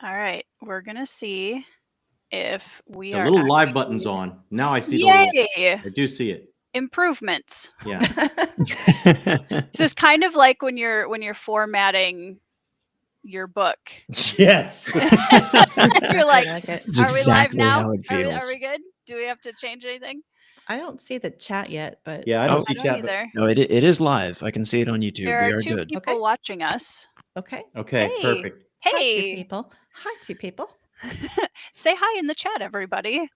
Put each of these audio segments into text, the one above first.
All right, we're gonna see if we The are little live actually... button's on. Now I see the Yay! little... I do see it. Improvements. Yeah. This is kind of like when you're formatting your book. Yes. You're like, It's are we live exactly now? how it feels. Are we good? Do we have to change anything? I don't see the chat yet, but Yeah, I don't see chat. Either. No, it is live. I can see it on YouTube. There We are are two good. people Okay. watching us. okay. Okay, Hey. perfect. Hi, two Hey, people. Hi, two people. say hi in the chat, everybody.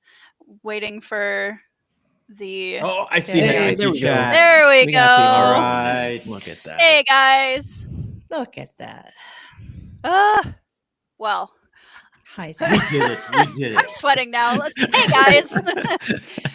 Waiting for the... Oh, I see. There I we see go. chat. There we go. All right. Look at that. Hey, guys. Look at that. Well, Hi, We Zach. did it. We did I'm it. sweating now. Hey, guys.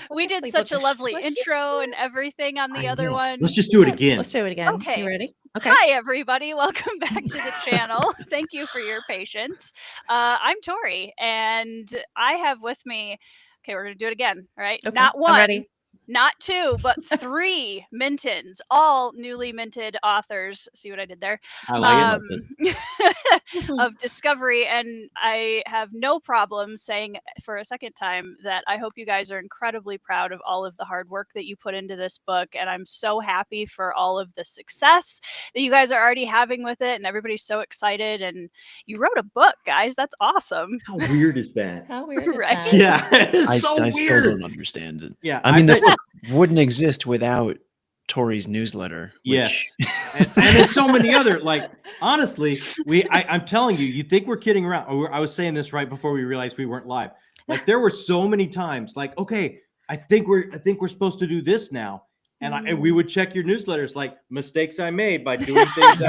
We did Ashley, such a look, lovely what intro and everything on the I other know. one. Let's just do it again. Let's do it again. Okay. You ready? Okay. Hi, everybody. Welcome back to the channel. Thank you for your patience. I'm Tori, and I have with me... Okay, we're going to do it again, all right? Okay, Not I'm one, ready. not two, but 3 Mintons, all newly minted authors. See what I did there? I like it. Of discovery, and I have no problem saying for a second time that I hope you guys are incredibly proud of all of the hard work that you put into this book, and I'm so happy for all of the success that you guys are already having with it, and everybody's so excited. And you wrote a book, guys. That's awesome. How weird is that? How weird is Right? that? Yeah, it's I so still weird. don't understand it. Yeah, I mean, the bet- book wouldn't exist without Tori's newsletter. Yes. Which... and there's so many other, like, honestly, I'm telling you, you think we're kidding around. I was saying this right before we realized we weren't live. Like, there were so many times, like, okay, I think we're supposed to do this now. And we would check your newsletters, like, mistakes I made by doing things.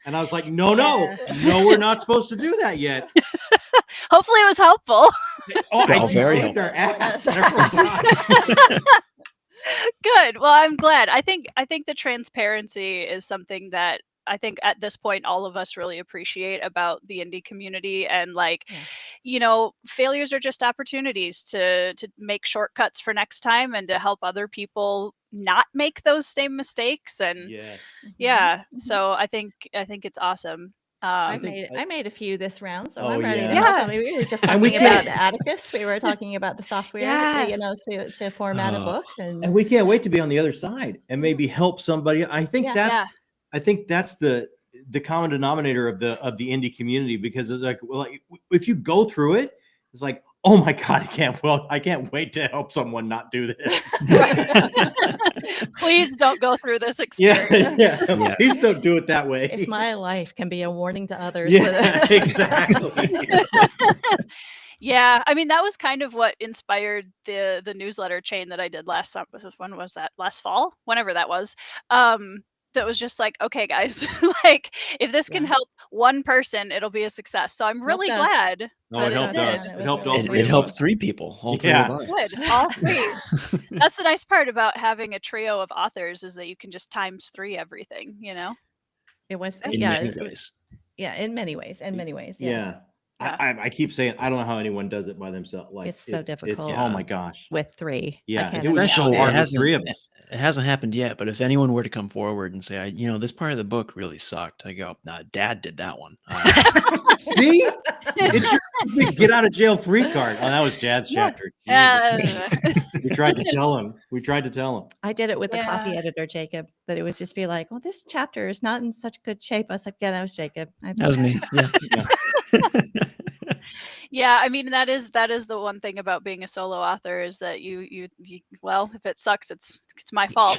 And I was like, no, we're not supposed to do that yet. Hopefully it was helpful. I very saved helpful. our ass several times. Good. Well, I'm glad. I think the transparency is something that I think at this point all of us really appreciate about the indie community. And like, failures are just opportunities to make shortcuts for next time and to help other people not make those same mistakes. And Yes. so I think it's awesome. I made a few this round, so Oh, I'm ready to yeah. help. I mean, we were just talking about Atticus. We were talking about the software, to format a book, and we can't wait to be on the other side and maybe help somebody. I think that's the common denominator of the indie community, because it's like, well, if you go through it, it's like, oh my God, I can't wait to help someone not do this. Please don't go through this experience. Yeah. Please don't do it that way. If my life can be a warning to others. Yeah, exactly. Yeah, I mean, that was kind of what inspired the newsletter chain that I did last summer. When was that? Last fall? Whenever that was. That was just like, okay, guys, like, if this can help one person, it'll be a success. So I'm really glad. Oh, it helped us. It helped all three. It helped 3 people. All 3 of us. Good. All 3. That's the nice part about having a trio of authors, is that you can just times 3 everything, It was In many ways. Yeah, in many ways. Yeah. I keep saying, I don't know how anyone does it by themselves. Like, it's so difficult. Oh my gosh. With 3. Yeah, it was so hard with 3 of us. It hasn't happened yet, but if anyone were to come forward and say, this part of the book really sucked, I go, nah, Dad did that one. See? It's your get out of jail free card. Oh, that was Jad's chapter. We tried to tell him. I did it with the copy editor, Jacob, that it was just be like, well, this chapter is not in such good shape. I was like, yeah, that was Jacob. That was me. Yeah. Yeah, I mean, that is the one thing about being a solo author, is that you well, if it sucks, it's my fault.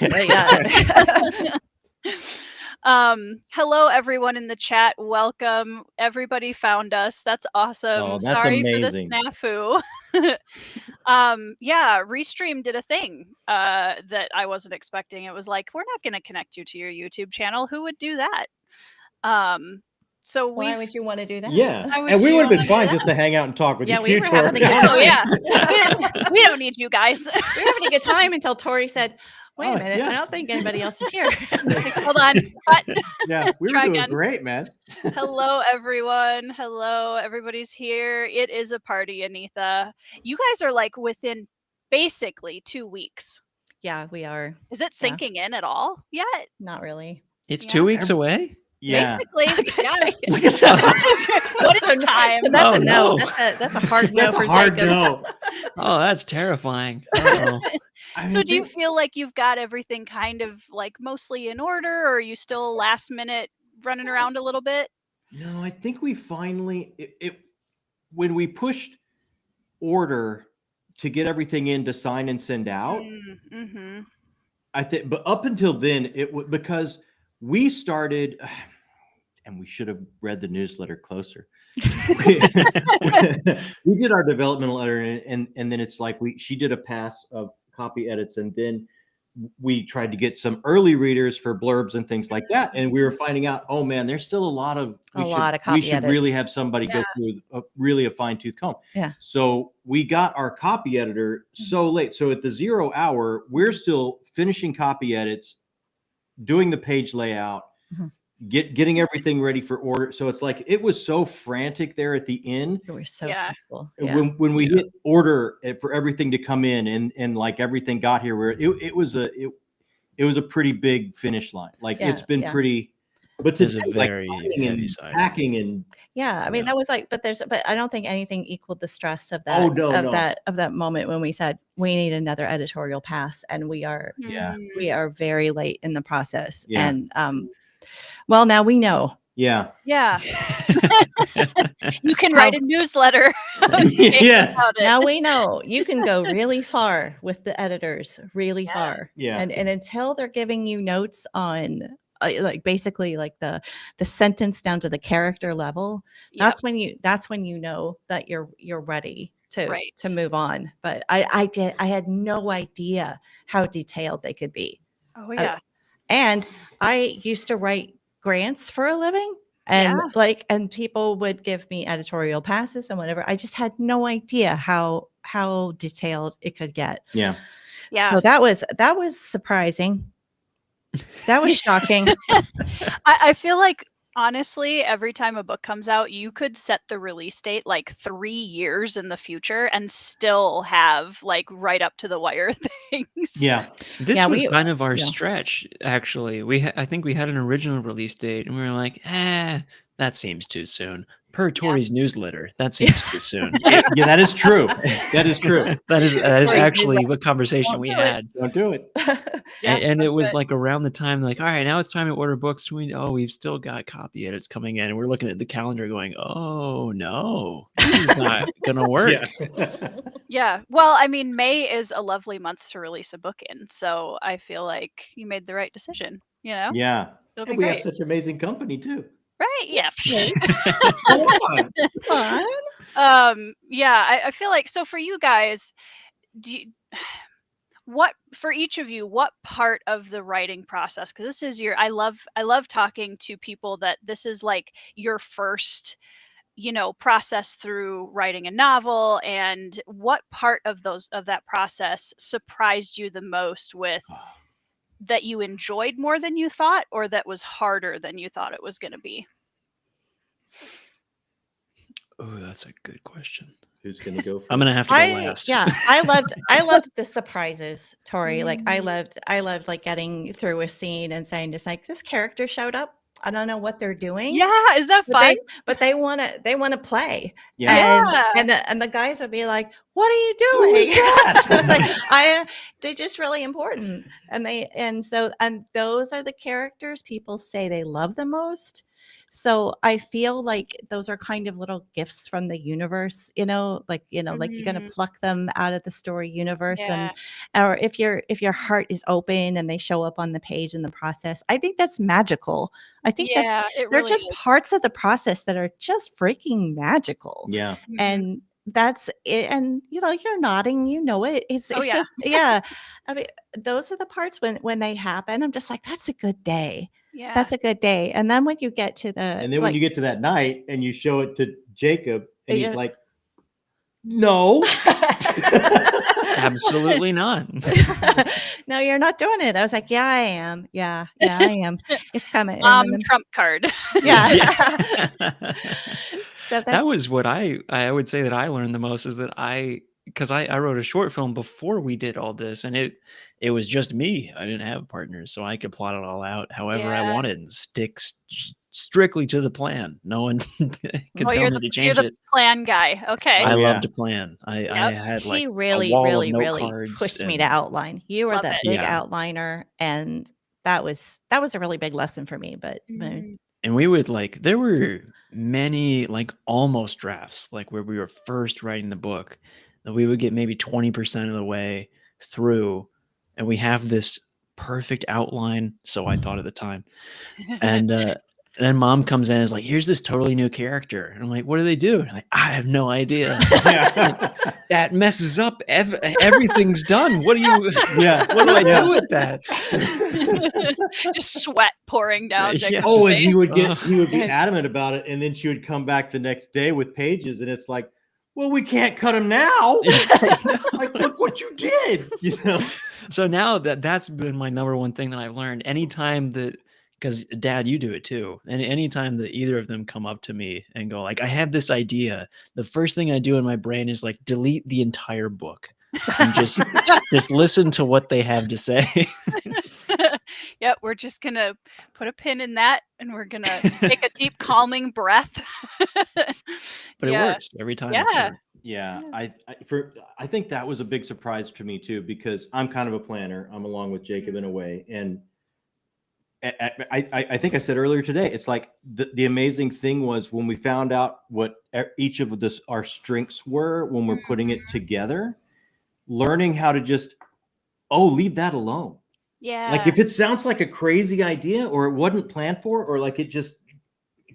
Hello everyone in the chat. Welcome. Everybody found us. That's awesome. Oh, that's Sorry amazing. for the snafu. Restream did a thing that I wasn't expecting. It was like, we're not going to connect you to your YouTube channel. Who would do that? So why would you want to do that? Yeah, and we would have been fine just to hang out and talk with you. We were having a good time. Oh yeah, we don't need you guys. We were having a good time until Tori said, wait a minute, I don't think anybody else is here. Hold on. What? Yeah, we were doing great, man. Hello, everyone. Hello, everybody's here. It is a party, Anitha. You guys are like within basically 2 weeks. Yeah, we are. Is it sinking in at all yet? Not really. It's 2 weeks away? Yeah. Basically, yeah. Look at that. What is the time? And that's Oh, a no. no. That's a hard no That's a for hard Jacob. no. Oh, that's terrifying. Uh-oh. I So mean, do you feel like you've got everything kind of like mostly in order, or are you still last minute running around a little bit? no, I think we finally when we pushed order to get everything in to sign and send out. Mm-hmm. I think, but up until then, because we started, and we should have read the newsletter closer. We did our developmental letter, and then it's like she did a pass of copy edits, and then we tried to get some early readers for blurbs and things like that, and we were finding out, oh man, there's still a lot of copy we should really edits. have somebody go Yeah. through really a fine-tooth comb. Yeah. So we got our copy editor so late. So at the 0 hour, we're still finishing copy edits, doing the page layout, Mhm. getting everything ready for order. So it's like it was so frantic there at the end. We were so Yeah. stressful. Yeah. When we hit order for everything to come in, and like everything got here, where it was a pretty big finish line. Like it's been pretty, but There's today, a very heavy and side. packing and Yeah, I mean Yeah. that was like, but I don't think anything equaled the stress of that Oh, no, no. that moment when we said we need another editorial pass, and we are Yeah. very late in the process. Yeah. And well, now we know. yeah. Yeah. You can write a newsletter. Yes. about it. Now we know you can go really far with the editors, really Yeah. far. Yeah. And until they're giving you notes on like basically like the sentence down to the character level, Yep. that's when you know that you're ready to Right. move on. But I had no idea how detailed they could be. Oh yeah. And I used to write grants for a living, and and people would give me editorial passes and whatever. I just had no idea how detailed it could get. Yeah. Yeah. So that was surprising. That was shocking. I feel like honestly, every time a book comes out, you could set the release date like 3 years in the future and still have like right up to the wire things. Yeah. This was kind of our stretch, actually. I think we had an original release date, and we were like, that seems too soon. Per Tori's newsletter, that seems too soon. Yeah, that is true. That is true. That is Tori's actually what conversation Don't we do it. had. Don't do it. And it was good. like around the time, like, all right, now it's time to order books. We've still got copy edits coming in. And we're looking at the calendar going, oh, no, this is not going to work. Yeah. Well, I mean, May is a lovely month to release a book in. So I feel like you made the right decision, you know? Yeah. It'll be We have great. such amazing company too. Right? Yeah. Come on. Yeah, I feel like, so for you guys, what for each of you, what part of the writing process, because this is I love talking to people that this is like your first process through writing a novel, and what part of that process surprised you the most with that you enjoyed more than you thought, or that was harder than you thought it was going to be? Oh, that's a good question. Who's going to go first? I'm going to have to go last. Yeah, I loved the surprises, Tori. Like I loved like getting through a scene and saying just like, this character showed up. I don't know what they're doing. Yeah, is that fun? But they want to play. Yeah. And the guys would be like, "What are you doing?" Who is that? I was like, they're just really important. And those are the characters people say they love the most. So I feel like those are kind of little gifts from the universe, like you're going to pluck them out of the story universe. Or if your heart is open and they show up on the page in the process, I think that's magical. I think they're just parts of the process that are just freaking magical. Yeah. And that's it. And you're nodding, it. It's just, yeah. I mean, those are the parts when they happen. I'm just like, that's a good day. Yeah. That's a good day. And then when you get to when you get to that night and you show it to Jacob and he's like, no. Absolutely not. No, you're not doing it. I was like, yeah, I am. Yeah, I am. It's coming. Trump card. Yeah. So that was what I would say that I learned the most, is that because I wrote a short film before we did all this, and it was just me. I didn't have partners, so I could plot it all out however I wanted and stick strictly to the plan. No one could tell you're me to you're change the it. plan guy. Okay. I Oh, love yeah. to plan. I Yep. had like He a really, wall of really, note really cards pushed me to and outline. You were Love the it. big Yeah. outliner, and that was a really big lesson for me. But Mm. and we would like there were many like almost drafts like where we were first writing the book that we would get maybe 20% of the way through and we have this perfect outline, so I thought at the time. And then mom comes in and is like, here's this totally new character. And I'm like, what do they do? And I'm like, I have no idea. Yeah. That messes up everything's done. What do you Yeah. what do I Yeah. do with that? Just sweat pouring down Yeah. Jacob's Oh, and face. he would be Uh, adamant about it, and then she would come back the next day with pages, and it's like, well, we can't cut him now. Like, look what you did. You know. So now that's been my number one thing that I've learned. Anytime that, because Dad, you do it too. And anytime that either of them come up to me and go like, I have this idea, the first thing I do in my brain is like delete the entire book and just listen to what they have to say. Yep, we're just gonna put a pin in that, and we're gonna take a deep, calming breath. But it works every time. It's Yeah. worked. Yeah, I think that was a big surprise to me too, because I'm kind of a planner. I'm along with Jacob in a way, and I think I said earlier today, it's like the amazing thing was when we found out what each of our strengths were when we're putting it together, learning how to just leave that alone. Yeah. Like if it sounds like a crazy idea or it wasn't planned for, or like it just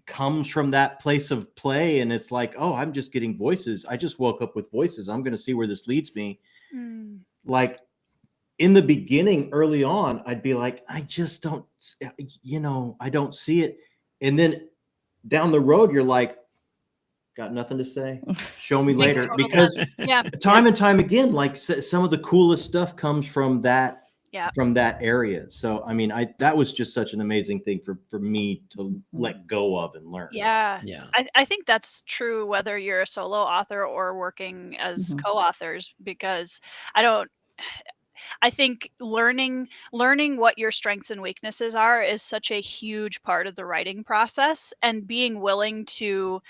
comes from that place of play and it's like, oh, I'm just getting voices. I just woke up with voices. I'm going to see where this leads me. Mm. Like in the beginning, early on, I'd be like, I just don't, I don't see it. And then down the road, you're like, got nothing to say. Show me later. Total Because Yeah. time and time again, like some of the coolest stuff comes from that Yeah. from that area. So I mean, that was just such an amazing thing for me to let go of and learn. Yeah. Yeah. I think that's true whether you're a solo author or working as co-authors, because I think learning what your strengths and weaknesses are is such a huge part of the writing process, and being willing to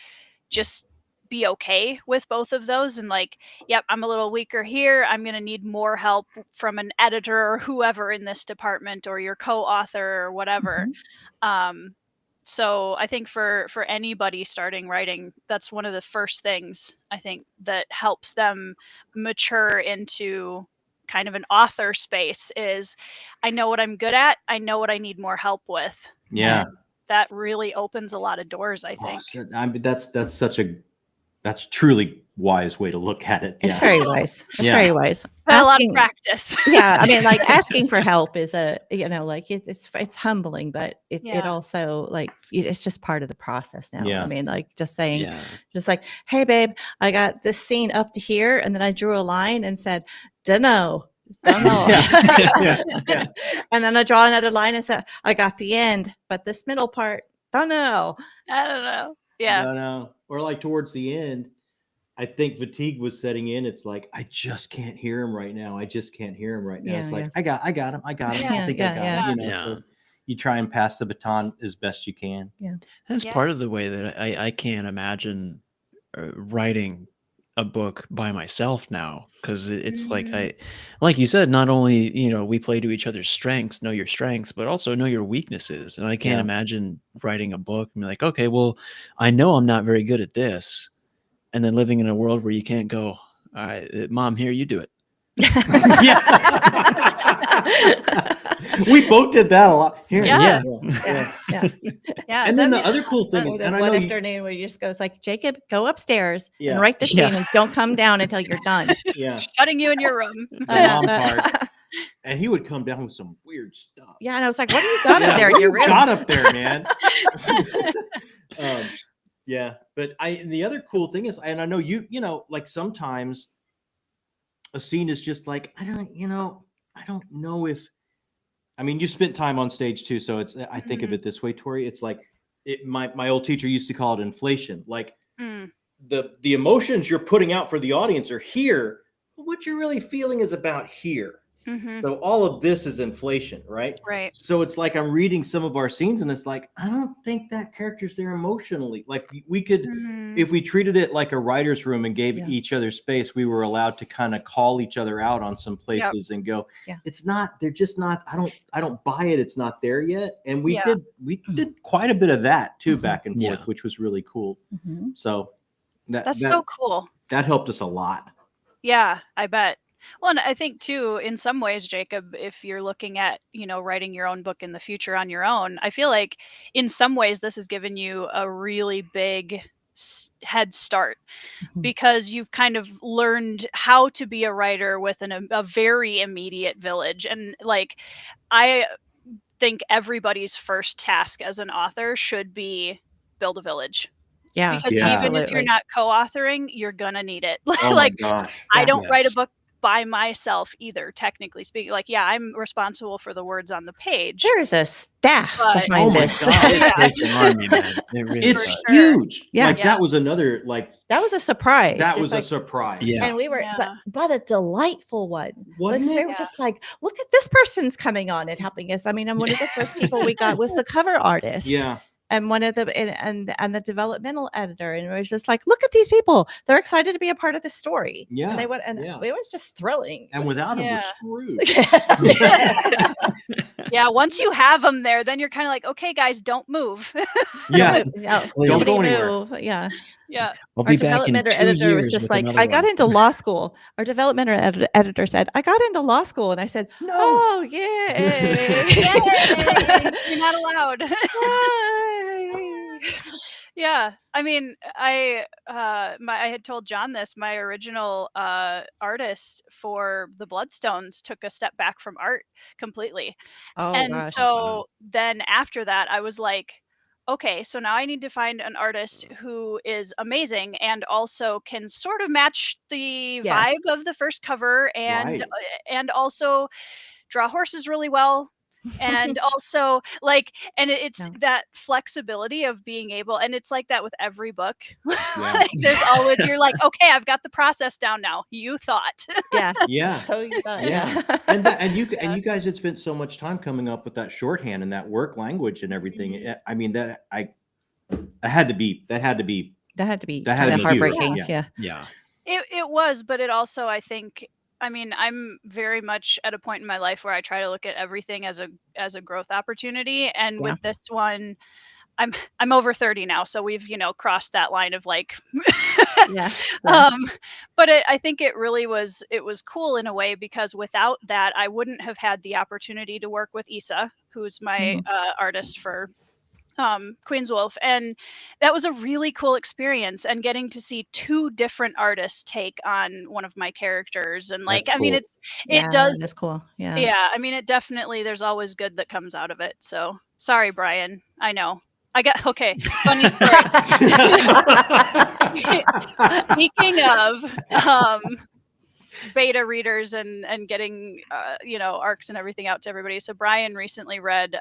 just be okay with both of those and like, yep, I'm a little weaker here. I'm going to need more help from an editor or whoever in this department, or your co-author or whatever. So I think for anybody starting writing, that's one of the first things I think that helps them mature into kind of an author space is, I know what I'm good at. I know what I need more help with. Yeah. And that really opens a lot lot of doors, I think. I mean, that's truly wise way to look at it. It's very wise. It's Yeah. very wise. A lot of practice. Yeah, I mean, like asking for help is like it's humbling, but it Yeah. also like it's just part of the process now. Yeah. I mean, like just saying, Yeah. just like, hey, babe, I got this scene up to here, and then I drew a line and said, don't know. Yeah. And then I draw another line and said, I got the end, but this middle part, don't know. I don't know. Yeah. No. Or like towards the end, I think fatigue was setting in. It's like, I just can't hear him right now. It's like, I got him. I got him. Yeah, I think I got him. Yeah. So you try and pass the baton as best you can. That's Yeah. part of the way that I can't imagine writing a book by myself now, because it's like you said, not only we play to each other's strengths, know your strengths, but also know your weaknesses. And I can't imagine writing a book and be like, okay, well, I know I'm not very good at this, and then living in a world where you can't go, all right, Mom, here, you do it. We both did that a lot. Here, Yeah. Yeah. And then the other cool thing Or is, the and I one know afternoon where you just goes like, Jacob, go upstairs Yeah. and write the Yeah. scene and don't come down until you're done. Shutting you in your room. the mom part, and he would come down with some weird stuff. Yeah, and I was like, what do you got up there? What in your you room? got up there, man. But the other cool thing is, and I know you like sometimes a scene is just like, I don't know if, I mean, you spent time on stage too, so it's, I think of it this way, Tori. It's like my old teacher used to call it inflation. Like the emotions you're putting out for the audience are here, but what you're really feeling is about here. Mhm. So all of this is inflation, right? Right. So it's like I'm reading some of our scenes and it's like, I don't think that character's there emotionally. Like we could, Mhm. if we treated it like a writer's room and gave Yeah. each other space, we were allowed to kind of call each other out on some places and go, Yeah. it's not, they're just not, I don't buy it. It's not there yet. And we Yeah. did quite a bit of that too, Mhm. back and forth, Yeah. which was really cool. Mhm. So That's so cool. that helped us a lot. Yeah, I bet. Well, and I think too, in some ways, Jacob, if you're looking at, writing your own book in the future on your own, I feel like in some ways this has given you a really big head start Mhm. because you've kind of learned how to be a writer with a very immediate village. And like, I think everybody's first task as an author should be build a village. Yeah, Because Yeah. even if you're absolutely. not co-authoring, you're gonna need it. Oh my Like, gosh. I Yeah. don't write a Yes. book by myself either, technically speaking. Like, yeah, I'm responsible for the words on the page. There is a staff But- behind Oh my this. God. Yeah. It takes an army, man. It really It's does. sure. huge. Yeah. Like Yeah. that was another, like, That was a surprise. that It's was a like, surprise. Yeah. and we were, Yeah. but a delightful one. Wasn't Because we it? were Yeah. just like, look at this person's coming on and helping us. I mean, and one of the first people we got was the cover artist. Yeah. And one of the and the developmental editor, and it was just like, look at these people; they're excited to be a part of this story. Yeah, and they would, and yeah. it was just thrilling. And It was- without him, we're Yeah. screwed. Yeah, once you have them there, then you're kind of like, okay, guys, don't move. Yeah. yeah, Please. Don't go nobody anywhere. move. Yeah, Yeah. I'll our be back in developmental 2 editor was years just with like, another I got one. into law school. Our developmental editor said, I got into law school, and I said, No. oh yay, Yay! You're not allowed. Yay. Yeah, I mean, I had told John this. My original artist for the Bloodstones took a step back from art completely, Oh and gosh. so then after that, I was like, okay, so now I need to find an artist who is amazing and also can sort of match the Yes. vibe of the first cover, Right. and also draw horses really well. And also like, and it's No. that flexibility of being able, and it's like that with every book. Yeah. Like there's always, you're like, okay, I've got the process down now. You thought. Yeah. Yeah. So you thought, Yeah. yeah. And you Yeah. guys had spent so much time coming up with that shorthand and that work language and everything. Mhm. I mean, that had to be that had to be That had to kind be of huge. heartbreaking. Yeah. Yeah. Yeah. It was, but it also, I think, I mean, I'm very much at a point in my life where I try to look at everything as a growth opportunity. And Yeah. with this one, I'm over 30 now, so we've, crossed that line of like Yeah. but I think it was cool in a way, because without that, I wouldn't have had the opportunity to work with Issa, who's my artist for Queen's Wolf, and that was a really cool experience, and getting to see two different artists take on one of my characters, and like, That's I mean, cool. it does, That's cool. Yeah. yeah, I mean, it definitely, there's always good that comes out of it. So sorry, Brian, I know I got, okay, funny story. Speaking of beta readers and getting arcs and everything out to everybody, so Brian recently read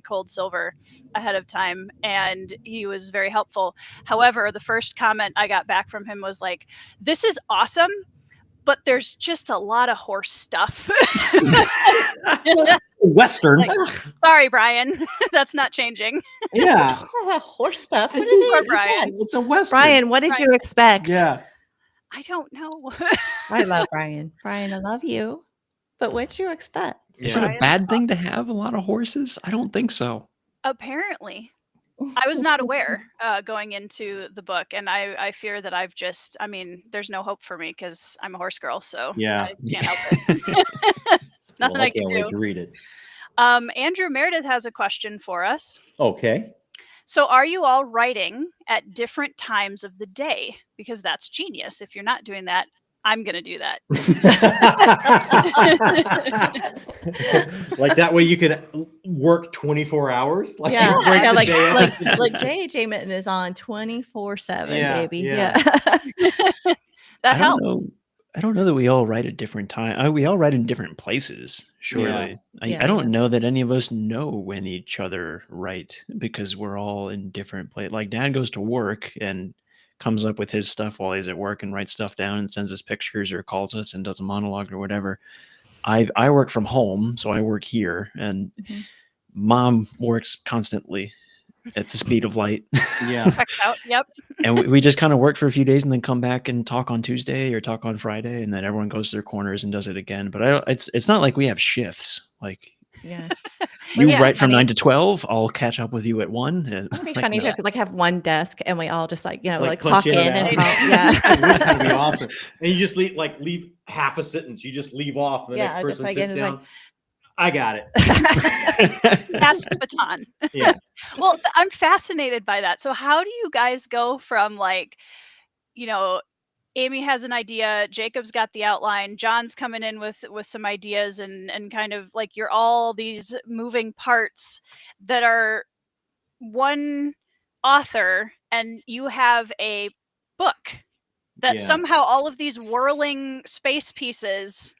Cold Silver ahead of time, and he was very helpful. However, the first comment I got back from him was like, this is awesome, but there's just a lot of horse stuff. Western. Like, sorry, Brian, that's not changing. Yeah. Horse stuff. What It did is. they Poor Brian. expect? It's a Western. Brian, what did you expect? Yeah. I don't know. I love Brian. Brian, I love you. But what'd you expect? Is it a Brian's bad thing to have a lot of horses? I don't think so. Apparently. I was not aware going into the book, and I fear that I've just, I mean, there's no hope for me because I'm a horse girl, so Yeah. I can't help it. Nothing Well, I I can can't wait do. to read it. Andrew Meredith has a question for us. Okay. So are you all writing at different times of the day? Because that's genius. If you're not doing that, I'm going to do that. Like that way you could work 24 hours. Like Yeah, you break yeah, the like day up. like J.A.J. Minton is on 24/7, Yeah, baby. yeah. Yeah. That helps. I don't know that we all write at different times. We all write in different places, surely. Yeah, I don't yeah. know that any of us know when each other write because we're all in different places. Like Dad goes to work and comes up with his stuff while he's at work and writes stuff down and sends us pictures or calls us and does a monologue or whatever. I work from home, so I work here, and Mom works constantly at the speed of light. Yeah. Checks out. Yep. And we just kind of work for a few days and then come back and talk on Tuesday or talk on Friday, and then everyone goes to their corners and does it again. But it's not like we have shifts. Like Yeah. you yeah, write from funny. 9 to 12, I'll catch up with you at 1. And It'd be like, funny no. if like have one desk and we all just like, you know, Like like punch clock in and in and out. call. That'd be Yeah. awesome. And you just leave half a sentence. You just leave off. And the Yeah, next just person like, sits it's like- down. I got it. pass the baton. Yeah. Well, I'm fascinated by that. So how do you guys go from like, you know, Amy has an idea, Jacob's got the outline, John's coming in with some ideas and kind of like you're all these moving parts that are one author, and you have a book that Yeah. somehow all of these whirling space pieces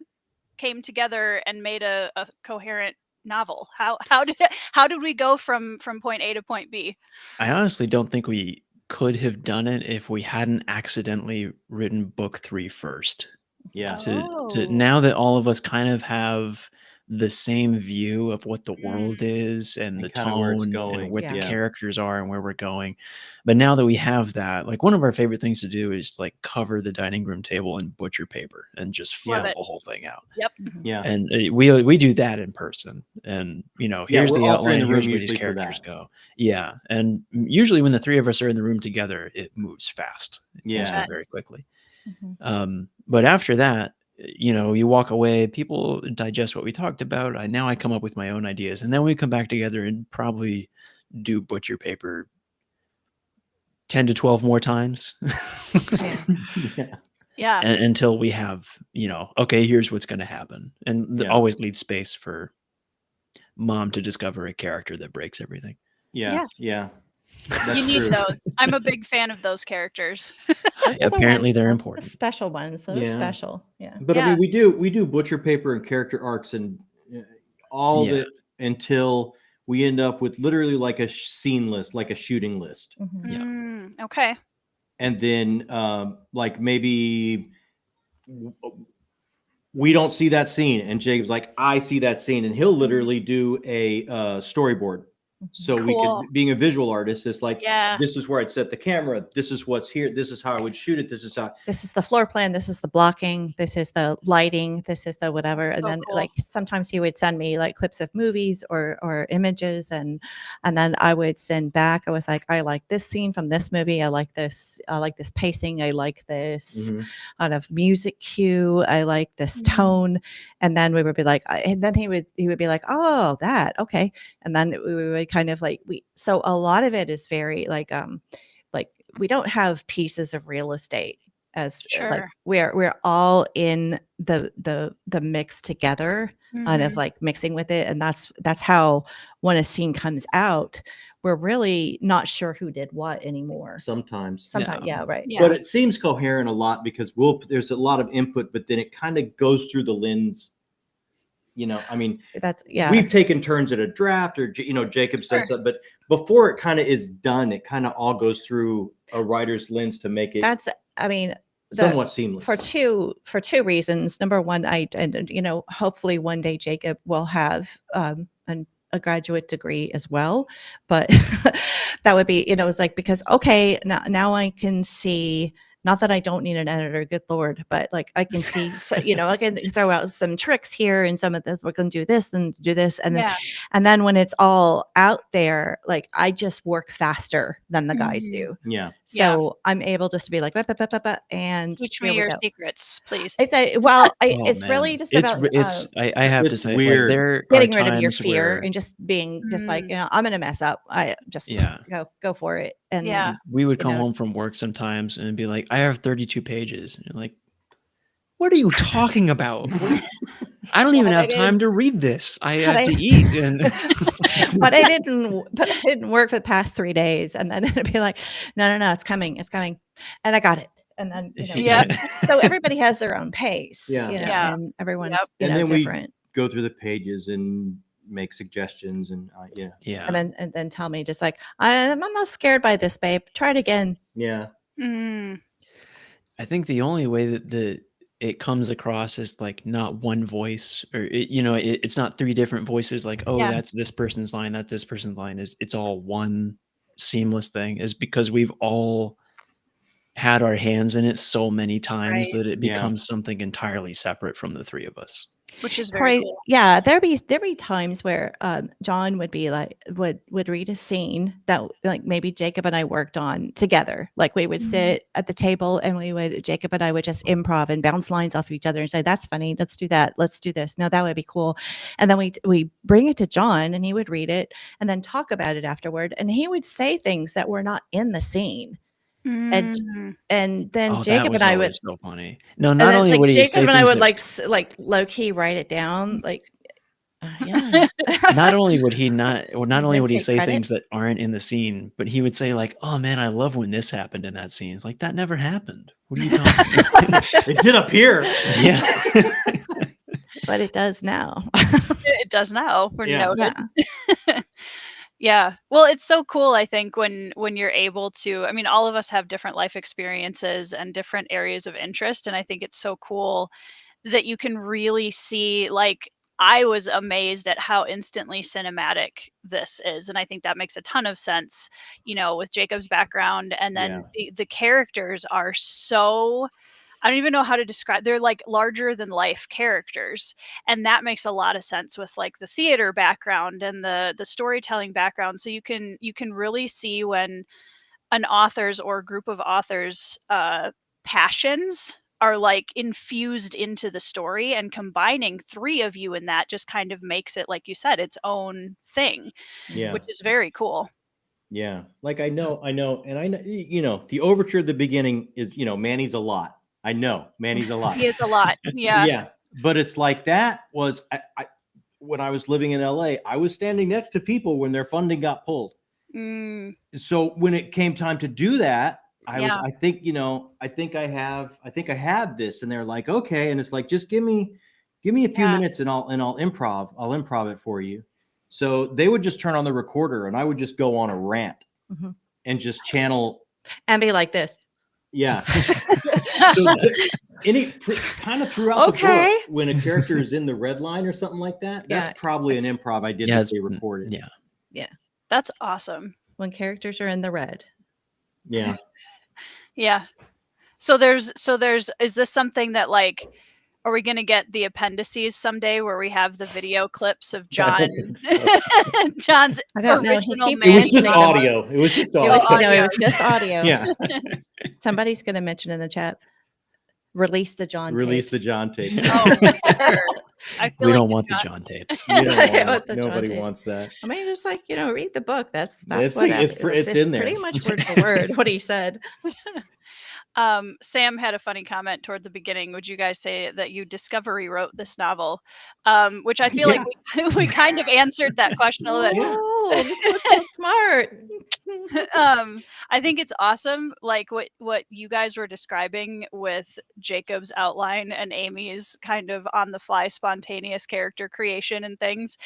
came together and made a coherent novel. How did we go from point A to point B? I honestly don't think we could have done it if we hadn't accidentally written book 3 first. Yeah. To now that all of us kind of have the same view of what the world is and the kinda where it's tone going. and what the Yeah. characters are and where we're going. But now that we have that, like one of our favorite things to do is like cover the dining room table in butcher paper and just fill Love the it. whole thing out. Yep. Yeah. And we do that in person. And you know, Yeah, here's we're the all three in outline, the room here's where these usually for characters that. go. Yeah. And usually when the 3 of us are in the room together, it moves fast. Things go Yeah. very quickly. Mhm. But after that, you know, you walk away, people digest what we talked about. Now I come up with my own ideas, and then we come back together and probably do butcher paper 10 to 12 more times Yeah. Yeah. Yeah. until we have, you know, okay, here's what's going to happen. And Yeah. always leave space for Mom to discover a character that breaks everything. Yeah. Yeah. Yeah. That's You need true. those. I'm a big fan of those characters. Those are the Apparently ones- they're those are important. The special ones. Those are Yeah. special. Yeah. But I Yeah. mean, we do butcher paper and character arcs and all of Yeah. it until we end up with literally like a scene list, like a shooting list. Mhm. Yeah. Okay. And then like maybe we don't see that scene and Jacob's like, I see that scene, and he'll literally do a storyboard. So we Cool. could, being a visual artist, it's like, Yeah. this is where I'd set the camera. This is what's here. This is how I would shoot it. This is how. This is the floor plan. This is the blocking. This is the lighting. This is the whatever. And So then cool. like sometimes he would send me like clips of movies or images, and then I would send back. I was like, I like this scene from this movie. I like this pacing. I like this kind of music cue. I like this tone. And then we would be like, and then he would be like, oh, that okay. And then we would kind of like so a lot of it is very like we don't have pieces of real estate as like Sure. we're all in the mix together, kind of Mhm. like mixing with it, and that's how when a scene comes out, we're really not sure who did what anymore. Sometimes. Sometimes, yeah, right. Yeah. But it seems coherent a lot because there's a lot of input, but then it kind of goes through the lens. You know, I mean, That's we've taken turns at a draft, or Jacob's done Sure. something, but before it kind of is done, it kind of all goes through a writer's lens to make it that's I mean somewhat seamless. for two reasons. Number one, hopefully one day Jacob will have a graduate degree as well, but that would be it's like, because okay, now I can see, not that I don't need an editor, good Lord, but like I can see, so, I can throw out some tricks here and some of this, we're going to do this and do this. And Yeah. then when it's all out there, like I just work faster than the guys do. Yeah. So I'm able just to be like, and Teach here me we your go. secrets, please. It's Oh, it's really man. just It's about I have to It's say, weird. like, there getting are rid of your times fear where and just being just like, Mm. I'm gonna mess up. I just Yeah. go for it. And Yeah. we would come know. home from work sometimes and be like, I have 32 pages. And you're like, what are you talking about? I don't even But I have time didn't- to read this. I but have to I- eat. And but I didn't work for the past 3 days, and then it'd be like, no, it's coming, and I got it. And then Yeah. so everybody has their own pace, Yeah. Yeah. and everyone's Yep. And then we different. go through the pages and make suggestions and yeah. yeah. And then tell me just like, I'm not scared by this, babe. Try it again. Yeah. Mm. I think the only way that it comes across as like not one voice, or it's not three different voices. Like, oh, Yeah. that's this person's line, that this person's line is. It's all one seamless thing. Is because we've all had our hands in it so many times Right. that it Yeah. becomes something entirely separate from the three of us. Which is very cool. Yeah, there'd be times where John would be like would read a scene that like maybe Jacob and I worked on together. Like we would sit at the table and Jacob and I would just improv and bounce lines off of each other and say, "That's funny. Let's do that. Let's do this. No, that would be cool." And then we bring it to John and he would read it and then talk about it afterward. And he would say things that were not in the scene. Mm. And then Oh, that Jacob was and I always would so funny. No, and not then only like would he say Jacob and I things would that, like low key write it down like yeah. not only would he not And only then would he take say credit. things that aren't in the scene, but he would say like, "Oh man, I love when this happened in that scene." It's like, that never happened. What are you talking about? It did appear. Yeah. But it does now. It does now. We're Yeah. noted. Yeah. Yeah. Well, it's so cool, I think, when you're able to, I mean, all of us have different life experiences and different areas of interest. And I think it's so cool that you can really see, like, I was amazed at how instantly cinematic this is. And I think that makes a ton of sense, with Jacob's background. And then the characters are so, I don't even know how to describe, they're like larger than life characters. And that makes a lot of sense with like the theater background and the storytelling background. So you can really see when an author's or group of authors passions are like infused into the story, and combining three of you in that just kind of makes it, like you said, its own thing, Yeah. which is very cool. Yeah. Like I know, and I know, the overture at the beginning is, Manny's a lot. I know Manny's a lot. He is a lot. Yeah. Yeah. But it's like that was, I when I was living in LA, I was standing next to people when their funding got pulled. Mm, So when it came time to do that, Yeah. I think I have this, and they're like, okay. And it's like, just give me a few Yeah. minutes and I'll improv it for you. So they would just turn on the recorder and I would just go on a rant Mhm. and just channel. And be like this. Yeah. So kind of throughout the Okay. book, when a character is in the red line or something like that, that's Yeah. probably an improv I did Yeah, that it's- they recorded. Yeah. That's awesome. When characters are in the red. Yeah. Yeah. So there's is this something that, like, are we going to get the appendices someday where we have the video clips of I John, don't think so. John's I don't know. He original keeps It was just mentioning them. audio. It was just It audio. was, audio. it was just audio. Yeah. Somebody's going to mention in the chat. Release the John Release the tapes. John tape. Oh, sure. I feel We like don't the want the John- John tapes. You don't I want want it. the John Nobody tapes. wants that. I mean, just like, read the book. That's It's what it's in there. pretty much word for word what he said. Sam had a funny comment toward the beginning. Would you guys say that you discovery wrote this novel? Which I feel like we kind of answered that question a little bit. Oh, this was so smart. I think it's awesome, like what you guys were describing with Jacob's outline and Amy's kind of on the fly spontaneous character creation and things,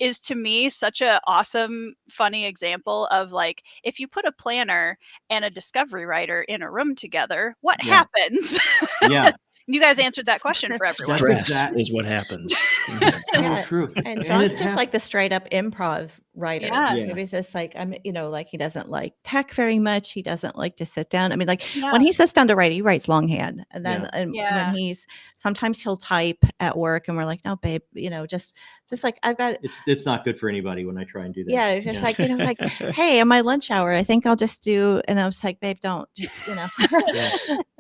is to me such a awesome, funny example of, like, if you put a planner and a discovery writer in a room together, what happens? Yeah. You guys answered that question for everyone. That's Stress exact- is what happens. So Yeah. true. And John's it's just like the straight up improv writer. Yeah. Yeah. He was just like, like he doesn't like tech very much. He doesn't like to sit down. I mean, like Yeah. when he sits down to write, he writes longhand. And then Yeah. when sometimes he'll type at work and we're like, no, babe, just like I've got, it's not good for anybody when I try and do that. yeah, it's just like, like, hey, in my lunch hour, I think I'll just do, and I was like, babe, don't just, Yeah.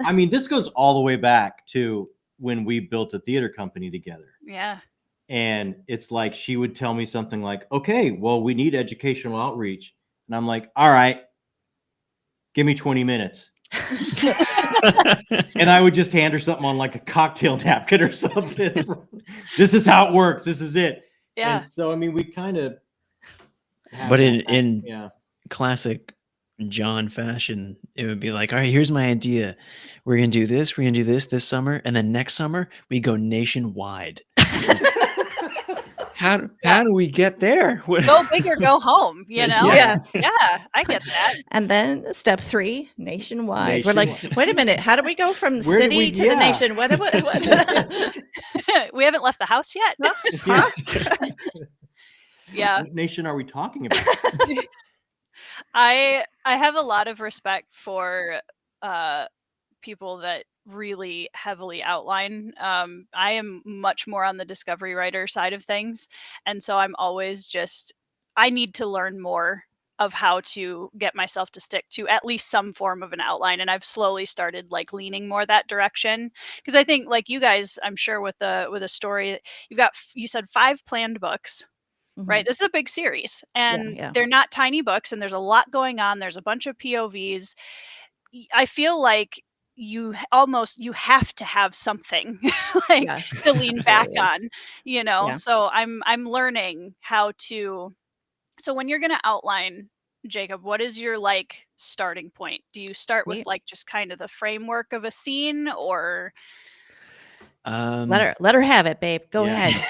I mean, this goes all the way back to when we built a theater company together. Yeah. And it's like, she would tell me something like, okay, well, we need educational outreach. And I'm like, all right, give me 20 minutes. And I would just hand her something on like a cocktail napkin or something. This is how it works. This is it. Yeah. And so, I mean, we kind of. But in yeah. classic John fashion, it would be like, all right, here's my idea. We're going to do this. We're going to do this summer. And then next summer, we go nationwide. how do we get there? Go big or go home, you know? Yeah. Yeah, I get that. And then step 3, nationwide. We're like, Nationwide. wait a minute, how do we go from the Where did city we- to the yeah. nation? What? We haven't left the house yet. Huh? Yeah. What nation are we talking about? I have a lot of respect for people that really heavily outline. I am much more on the discovery writer side of things, and so I'm always I need to learn more of how to get myself to stick to at least some form of an outline, and I've slowly started like leaning more that direction, because I think like you guys, I'm sure with a story, you said 5 planned books. Right. This is a big series, and yeah. they're not tiny books, and there's a lot going on. There's a bunch of POVs. I feel like you have to have something like Yeah. to lean back Absolutely. on, you know. Yeah. So I'm learning how to. So when you're going to outline, Jacob, what is your like starting point? Do you start with Sweet. like just kind of the framework of a scene, or Let her have it, babe. Go ahead.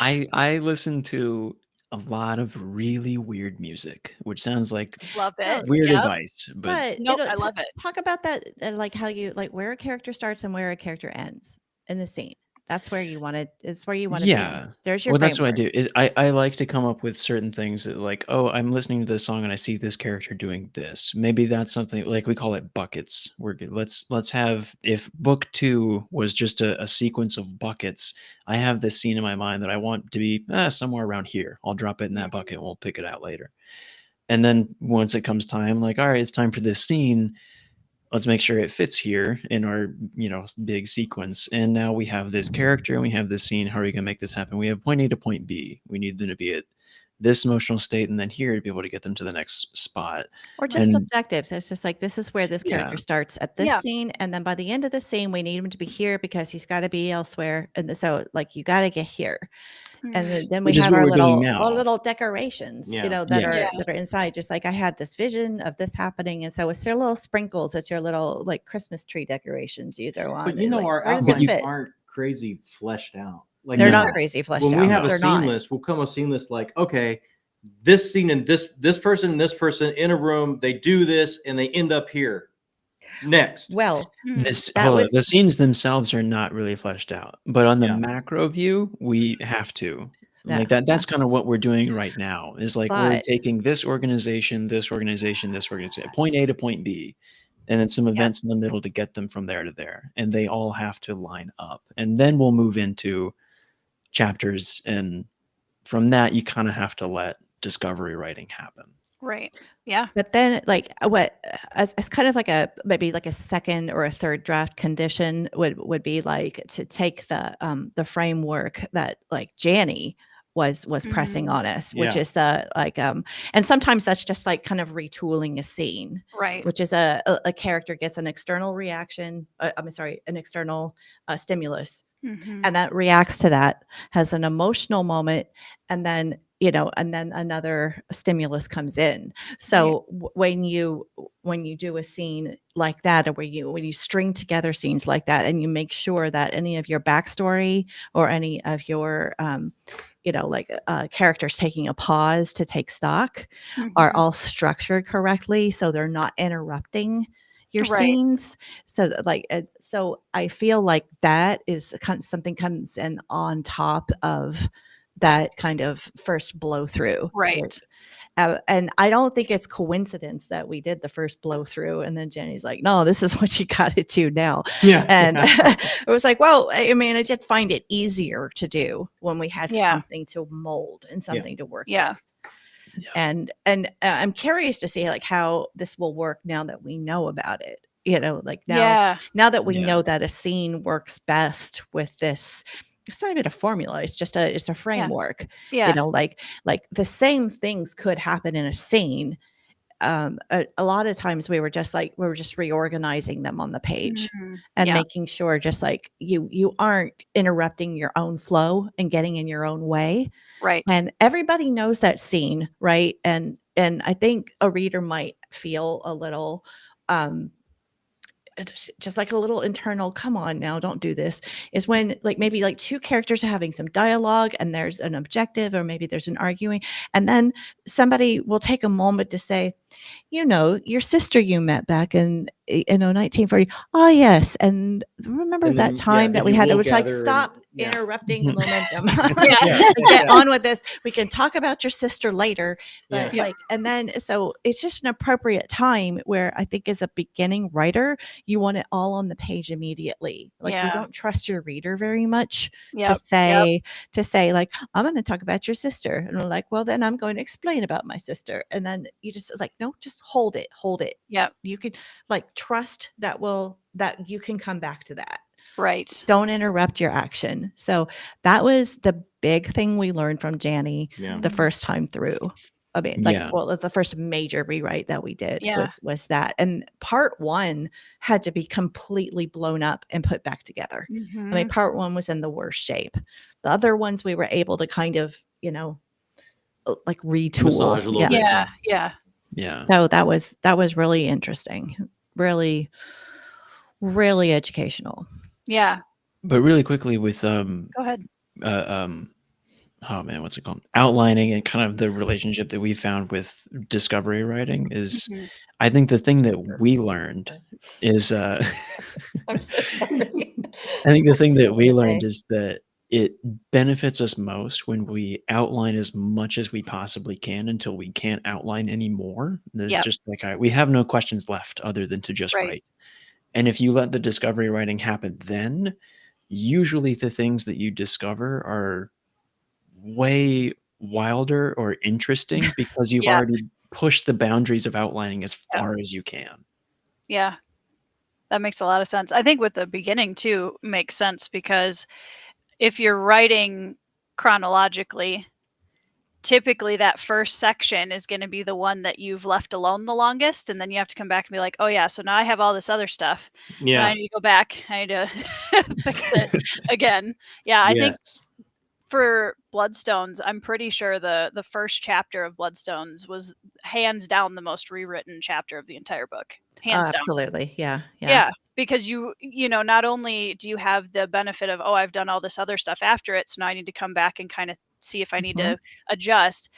I listen to a lot of really weird music, which sounds like love it? weird Yep. advice, but Nope, I love it. Talk about that, like how you like where a character starts and where a character ends in the scene. That's where you want to. It's where you want to yeah. be. There's your Well, that's what I framework. do. Is I like to come up with certain things that like, oh, I'm listening to this song and I see this character doing this. Maybe that's something like we call it buckets. Let's have, if book 2 was just a sequence of buckets, I have this scene in my mind that I want to be somewhere around here. I'll drop it in that bucket and we'll pick it out later. And then once it comes time, like, all right, it's time for this scene. Let's make sure it fits here in our, big sequence. And now we have this character and we have this scene. How are we going to make this happen? We have point A to point B. We need them to be at this emotional state and then here to be able to get them to the next spot. Or just And objectives. It's just like, this is where this character Yeah. starts at this Yeah. scene. And then by the end of the scene, we need him to be here because he's got to be elsewhere. And so like, you got to get here. And then we Which is have what our we're doing little now. decorations, Yeah. that Yeah. are inside. Just like I had this vision of this happening, and so it's your little sprinkles. It's your little like Christmas tree decorations you throw on. But you and, know, like, our where does it outlines fit? aren't crazy fleshed out. Like They're No. not crazy fleshed when out. we have a They're scene not. list, we'll come a scene list like, okay, this scene and this person and this person in a room, they do this and they end up here. Next. Well, The scenes themselves are not really fleshed out, but on the Yeah. macro view, we have to. Like Yeah. that's kind of what we're doing right now. Is like we're But- taking this organization, point A to point B, and then some events in the middle to get them from there to there, and they all have to line up. And then we'll move into chapters, and from that, you kind of have to let discovery writing happen. Right. Yeah. But then, like, what as kind of like maybe like a second or a third draft condition would be like to take the framework that like Janny was pressing on us, which Yeah. is the like and sometimes that's just like kind of retooling a scene, Right. which is a character gets an external reaction. An external stimulus, and that reacts to that, has an emotional moment, and then another stimulus comes in. So when you do a scene like that, or when you string together scenes like that, and you make sure that any of your backstory or any of your characters taking a pause to take stock are all structured correctly, so they're not interrupting your Right. scenes. So so I feel like that is something comes in on top of that kind of first blow through. Right. And I don't think it's coincidence that we did the first blow through, and then Jenny's like, no, this is what you got to do now. Yeah. And it was like, well, I mean, I did find it easier to do when we had something to mold and something to work with. And I'm curious to see like how this will work now that we know about it. Now that we know that a scene works best with this. It's not even a formula. It's just a framework. Yeah. Like the same things could happen in a scene. A lot of times we were just reorganizing them on the page and making sure just like you aren't interrupting your own flow and getting in your own way. Right. And everybody knows that scene, right? And I think a reader might feel a little just like a little internal, come on now, don't do this, is when like maybe like two characters are having some dialogue and there's an objective, or maybe there's an arguing, and then somebody will take a moment to say, your sister you met back in 1940. Oh yes, and remember And that then, time that then we you had. It look was at like, her and- stop yeah. interrupting the momentum. Yeah. Get on with this. We can talk about your sister later, but Yeah. like, and then so it's just an appropriate time where I think as a beginning writer, you want it all on the page immediately. Like you Yeah. don't trust your reader very much Yep. to say like, I'm going to talk about your sister, and we're like, well, then I'm going to explain about my sister, and then you just like, no, just hold it. Yep. You could like trust that you can come back to that. Right. Don't interrupt your action. So that was the big thing we learned from Janny Yeah. the first time through. I mean, like, Yeah. well, the first major rewrite that we did Yeah. was that. And part 1 had to be completely blown up and put back together. I mean, part 1 was in the worst shape. The other ones we were able to kind of, like retool. Massage a little bit. Yeah. Yeah. Yeah. So that was really interesting. Really, really educational. Yeah. But really quickly with Go ahead. oh man, what's it called? Outlining and kind of the relationship that we found with discovery writing is, I think the thing that we learned is I'm so sorry. I think the thing that we learned is that it benefits us most when we outline as much as we possibly can until we can't outline anymore. There's Yep. just like we have no questions left other than to just Right. write. And if you let the discovery writing happen, then usually the things that you discover are way wilder or interesting because you've Yeah. already pushed the boundaries of outlining as Yeah. far as you can. Yeah. That makes a lot of sense. I think with the beginning too makes sense, because if you're writing chronologically, typically that first section is going to be the one that you've left alone the longest, and then you have to come back and be like, oh yeah, so now I have all this other stuff. So Yeah. I need to go back. I need to fix it again. Yeah, I think Yes. for Bloodstones, I'm pretty sure the first chapter of Bloodstones was hands down the most rewritten chapter of the entire book. Hands down. Absolutely. Yeah. Yeah, because you not only do you have the benefit of, oh, I've done all this other stuff after it, so now I need to come back and kind of see if I need to adjust,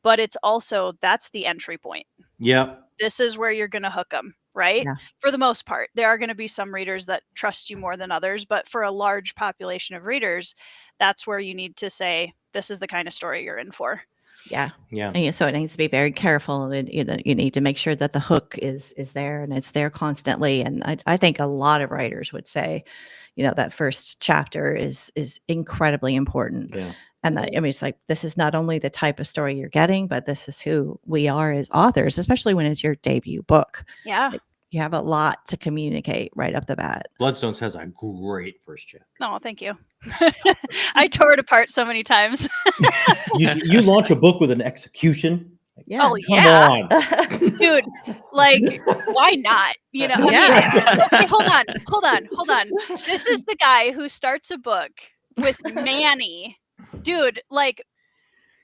but it's also, that's the entry point. Yep. This is where you're going to hook them, right? Yeah. For the most part. There are going to be some readers that trust you more than others, but for a large population of readers, that's where you need to say, this is the kind of story you're in for. Yeah. Yeah. And so it needs to be very careful, and you need to make sure that the hook is there and it's there constantly. And I think a lot of writers would say, that first chapter is incredibly important. Yeah. And that, I mean, it's like, this is not only the type of story you're getting, but this is who we are as authors, especially when it's your debut book. Yeah. You have a lot to communicate right up the bat. Bloodstones has a great first chapter. Oh, thank you. I tore it apart so many times. You launch a book with an exexecution. Yeah. Oh, Come yeah. on. Dude, like, why not? I mean, Yeah. okay, hold on. This is the guy who starts a book with Manny. Dude, like,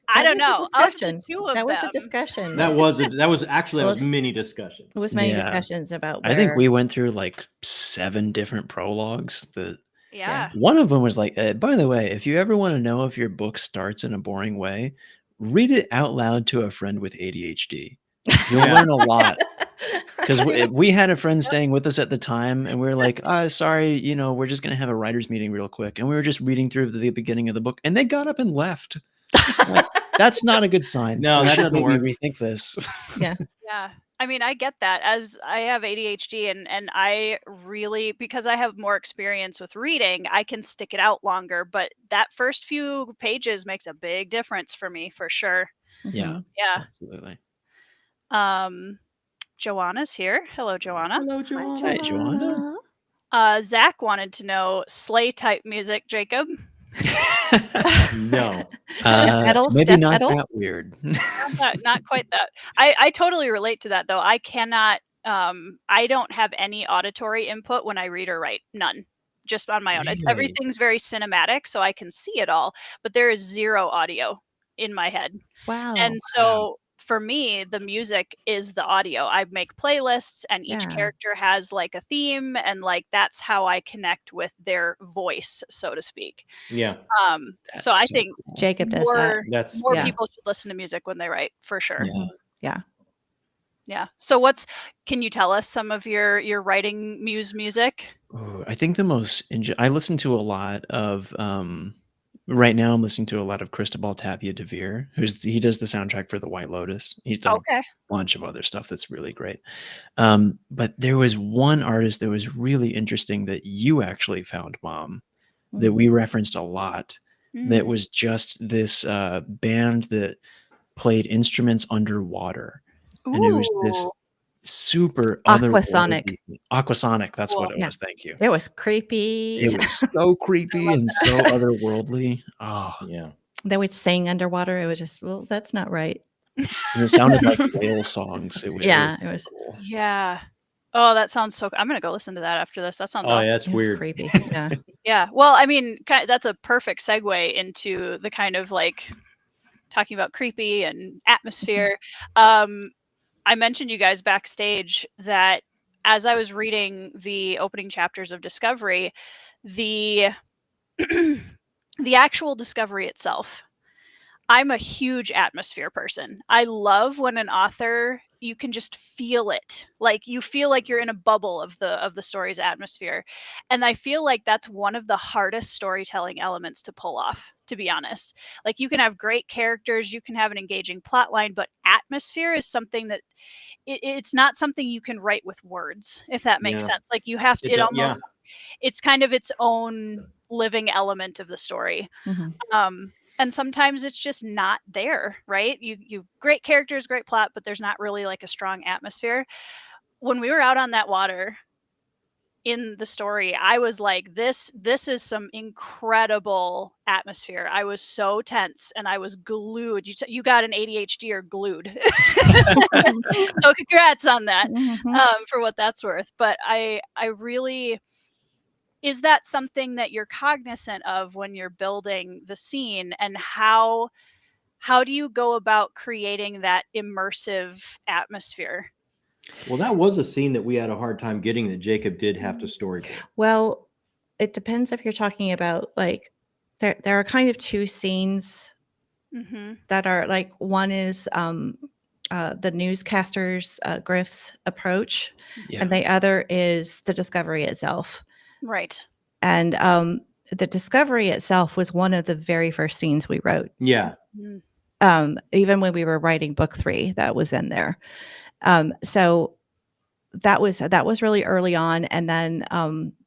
I don't know. Of the two of That was a them. discussion. That was actually Well, mini discussions. It was many Yeah. discussions about I think where- we went through like 7 different prologues. Yeah. One of them was like, by the way, if you ever want to know if your book starts in a boring way, read it out loud to a friend with ADHD. You'll learn a lot. Because we had a friend staying with us at the time, and we were like, sorry, we're just going to have a writer's meeting real quick. And we were just reading through the beginning of the book, and they got up and left. Like, that's not a good sign. No, We that should doesn't maybe work. rethink this. Yeah. I mean, I get that, as I have ADHD, and I really, because I have more experience with reading, I can stick it out longer, but that first few pages makes a big difference for me, for sure. Yeah. Yeah. Absolutely. Joanna's here. Hello, Joanna. Hello, Joanna. Hi, Joanna. Zach wanted to know sleigh type music, Jacob. No. Metal, Maybe death not metal? that weird. Not quite that. I totally relate to that, though. I cannot, I don't have any auditory input when I read or write. None. Just on my own. Really? Everything's very cinematic, so I can see it all, but there is zero audio in my head. Wow. And so for me, the music is the audio. I make playlists, and each Yeah. character has like a theme, and like that's how I connect with their voice, so to speak. Yeah. So I That's so think cool. Jacob does that. That's more Yeah. people should listen to music when they write, for sure. Yeah. Yeah. Yeah. So can you tell us some of your writing music? Ooh, I think the most I listen to a lot of right now I'm listening to a lot of Cristobal Tapia de Veer, he does the soundtrack for The White Lotus. He's done Okay. a bunch of other stuff that's really great. But there was one artist that was really interesting that you actually found, Mom, that we referenced a lot. That Mm. was just this band that played instruments underwater. And it was this Ooh. super Aquasonic. otherworldly Aquasonic, that's what Cool. it Yeah. was, thank you. It was creepy. It was so creepy love and so otherworldly. Oh, yeah. They would sing underwater. It was just, well, that's not right. and it sounded like whale songs. It Yeah, was it was. so cool. Yeah. Oh, that sounds so. I'm gonna go listen to that after this. That sounds Oh, awesome. yeah, that's It was weird. creepy. Yeah. Yeah. Well, I mean, that's a perfect segue into the kind of like talking about creepy and atmosphere. I mentioned you guys backstage that as I was reading the opening chapters of Discovery, the the actual Discovery itself, I'm a huge atmosphere person. I love when an author, you can just feel it. Like you feel like you're in a bubble of the story's atmosphere. And I feel like that's one of the hardest storytelling elements to pull off, to be honest. Like you can have great characters, you can have an engaging plot line, but atmosphere is something that it's not something you can write with words, if that makes Yeah. sense. Like you have to, Yeah. it's kind of its own living element of the story. Mhm. And sometimes it's just not there, right? You great characters, great plot, but there's not really like a strong atmosphere. When we were out on that water in the story, I was like, this is some incredible atmosphere. I was so tense and I was glued. You got an ADHD or glued. So congrats on that, for what that's worth. But I really, is that something that you're cognizant of when you're building the scene, and how do you go about creating that immersive atmosphere? Well, that was a scene that we had a hard time getting that Jacob did have to storyboard. Well, it depends if you're talking about like there are kind of two scenes that are like, one is the newscasters Griff's approach, Yeah. and the other is the Discovery itself. Right. And the Discovery itself was one of the very first scenes we wrote. Yeah. Even when we were writing book 3, that was in there. So that was really early on. And then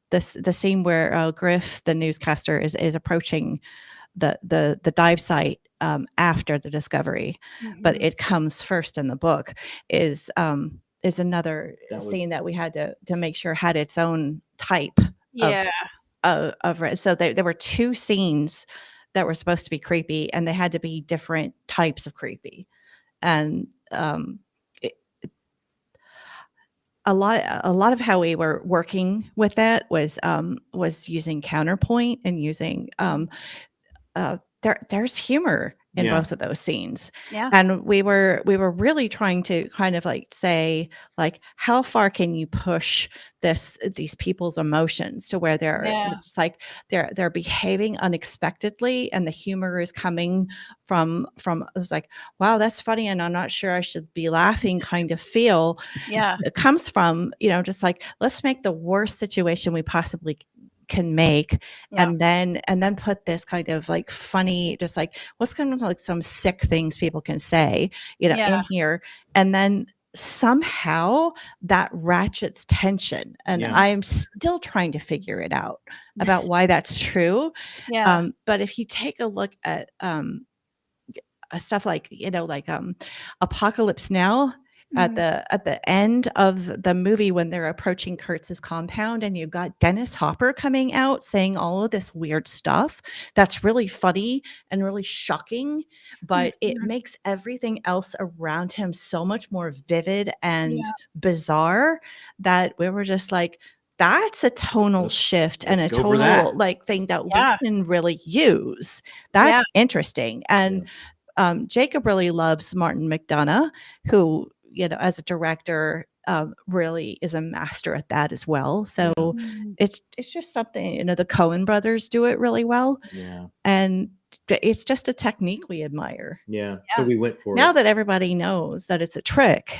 the scene where Griff, the newscaster, is approaching the dive site after the Discovery, but it comes first in the book, is another scene that we had to make sure had its own type of so there were 2 scenes that were supposed to be creepy, and they had to be different types of creepy. And a lot of how we were working with that was using counterpoint and using there's humor in both of those scenes. Yeah. And we were really trying to kind of like say, like, how far can you push these people's emotions to where it's like they're behaving unexpectedly, and the humor is coming from it was like, wow, that's funny, and I'm not sure I should be laughing kind of feel. Yeah. It comes from, just like, let's make the worst situation we possibly can make, and then put this kind of like funny, just like what's kind of like some sick things people can say, in here, and then somehow that ratchets tension. And I'm still trying to figure it out about why that's true. But if you take a look at stuff like Apocalypse Now, at the end of the movie, when they're approaching Kurtz's compound, and you've got Dennis Hopper coming out saying all of this weird stuff that's really funny and really shocking, but it makes everything else around him so much more vivid and bizarre, that we were just like, that's a tonal shift and a tonal like thing that we can really use. That's interesting. And Jacob really loves Martin McDonough, who, as a director, really is a master at that as well. So it's just something, the Coen brothers do it really well. Yeah. And it's just a technique we admire. Yeah. So we went for Now it. that everybody knows that it's a trick,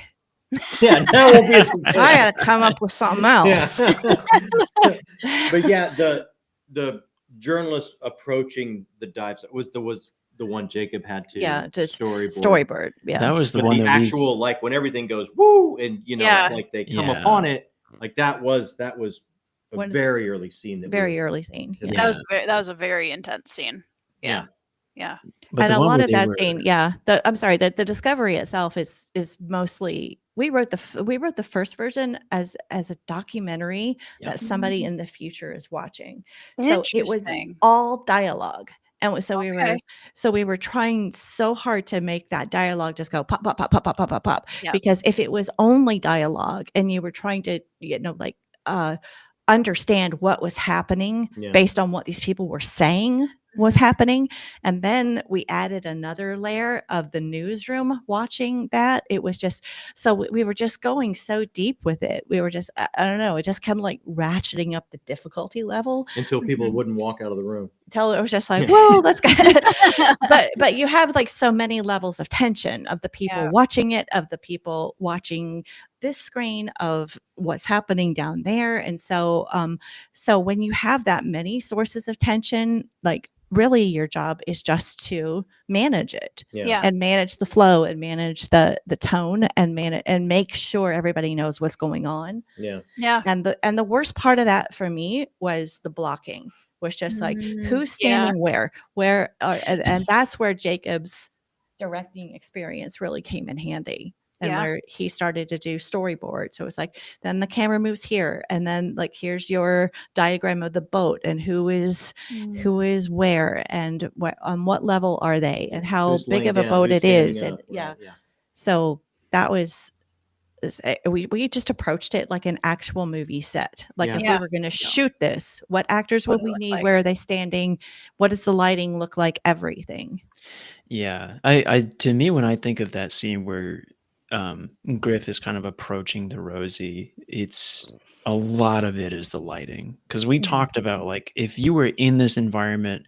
Yeah. Now we'll be. I got to come up with something else. But yeah, the journalist approaching the dives was the one Jacob had to just storyboard. storyboard. Yeah, That was the But one the that actual like when everything goes woo and like they come Yeah. upon it, like that was a One- very early scene. very early scene. Yeah. Yeah. That was a very intense scene. Yeah. But And the a one lot where of they that were- scene, I'm sorry, the discovery itself is mostly we wrote the first version as a documentary that somebody in the future is watching. So it was Interesting. all dialogue. And so Okay. we were trying so hard to make that dialogue just go pop, pop, pop, pop, pop, pop, pop, pop. Yeah. Because if it was only dialogue and you were trying to, understand what was happening based on what these people were saying was happening, and then we added another layer of the newsroom watching that, it was just so we were just going so deep with it. We were just, I don't know, it just kept like ratcheting up the difficulty level Until people wouldn't walk out of the room. till it was just like, whoa, let's go. but you have like so many levels of tension of the people watching it, of the people watching this screen, of what's happening down there. And so when you have that many sources of tension, like really your job is just to manage it and manage the flow and manage the tone and make sure everybody knows what's going on. Yeah. And the worst part of that for me was the blocking, was just like who's standing where and that's where Jacob's directing experience really came in handy. And where he started to do storyboard. So it's like, then the camera moves here. And then like, here's your diagram of the boat and who is where and on what level are they and how Who's big laying of a down, boat who's it is. standing And up, so that was, we just approached it like an actual movie set. Like if we were going to shoot this, what actors would we need? Like? Where are they standing? What does the lighting look like? Everything. Yeah. I to me, when I think of that scene where Griff is kind of approaching the Rosie, it's a lot of it is the lighting, because we talked about like if you were in this environment,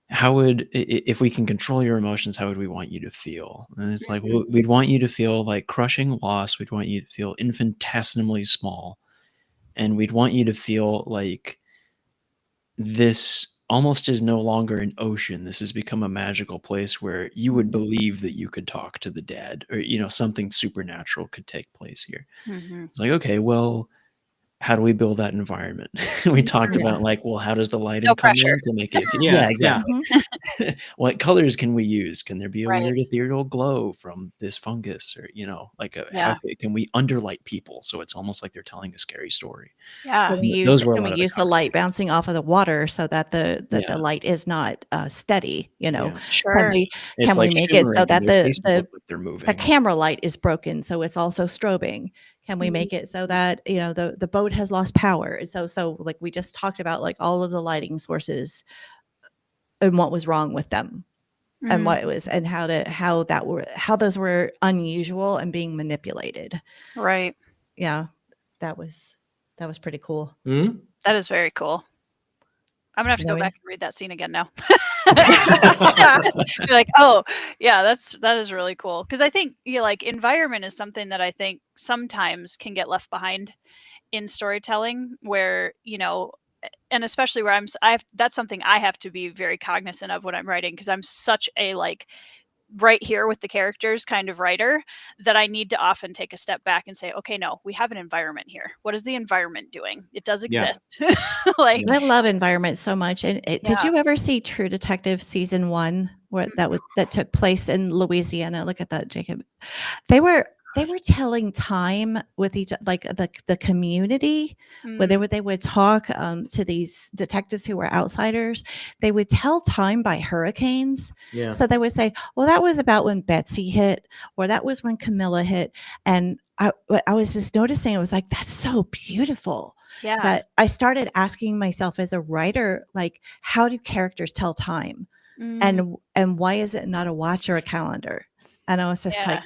how would, if we can control your emotions, how would we want you to feel? And it's like we'd want you to feel like crushing loss, we'd want you to feel infinitesimally small, and we'd want you to feel like this almost is no longer an ocean. This has become a magical place where you would believe that you could talk to the dead, or, something supernatural could take place here. It's like, okay, well, how do we build that environment? We talked about like, well, how does the lighting come in to make it? Yeah, exactly. What colors can we use? Can there be a weird ethereal glow from this fungus, or how can we underlight people so it's almost like they're telling a scary story? Can we use the light bouncing off of the water so that the light is not steady? Sure. Can we make it so that the the camera light is broken, so it's also strobing? Can we make it so that the boat has lost power? And so like we just talked about like all of the lighting sources and what was wrong with them, and what it was, and how those were unusual and being manipulated. Right. Yeah, that was pretty cool. That is very cool. I'm gonna have to go back and read that scene again now. Be like, oh yeah, that is really cool, because I think like environment is something that I think sometimes can get left behind in storytelling, where and especially where that's something I have to be very cognizant of when I'm writing, because I'm such a like right here with the characters kind of writer, that I need to often take a step back and say, okay, no, we have an environment here. What is the environment doing? It does exist. Like I love environment so much. And did you ever see True Detective season 1 where that took place in Louisiana? Look at that, Jacob. They were telling time with each, like the community, where they would talk to these detectives who were outsiders. They would tell time by hurricanes. Yeah. So they would say, well, that was about when Betsy hit, or that was when Camilla hit. And I was just noticing, it was like, that's so beautiful. Yeah. That I started asking myself as a writer, like, how do characters tell time? Mm. and why is it not a watch or a calendar? And I was just like,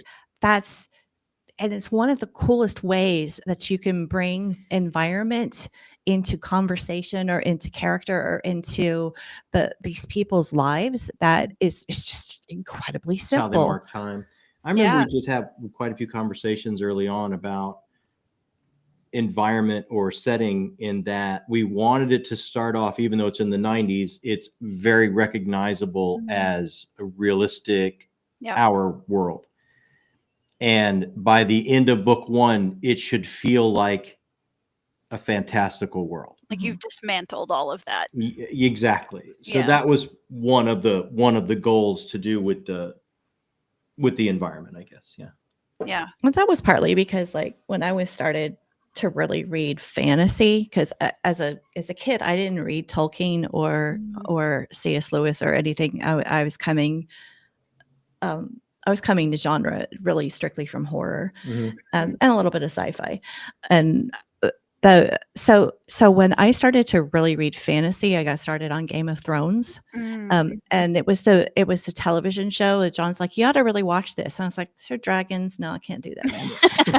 and it's one of the coolest ways that you can bring environment into conversation or into character or into these people's lives. That is just incredibly That's how they simple. mark time. I remember we just had quite a few conversations early on about environment or setting, in that we wanted it to start off, even though it's in the 90s, it's very recognizable as a realistic our world. And by the end of book 1, it should feel like a fantastical world. Like you've dismantled all of that. Exactly. So that was one of the goals to do with the environment, I guess. Yeah. Well, that was partly because like when I was started to really read fantasy, because as a kid I didn't read Tolkien or C.S. Lewis or anything. I was coming to genre really strictly from horror, and a little bit of sci-fi, and so when I started to really read fantasy, I got started on Game of Thrones, and it was the television show that John's like, you ought to really watch this. And I was like, they're dragons. No, I can't do that.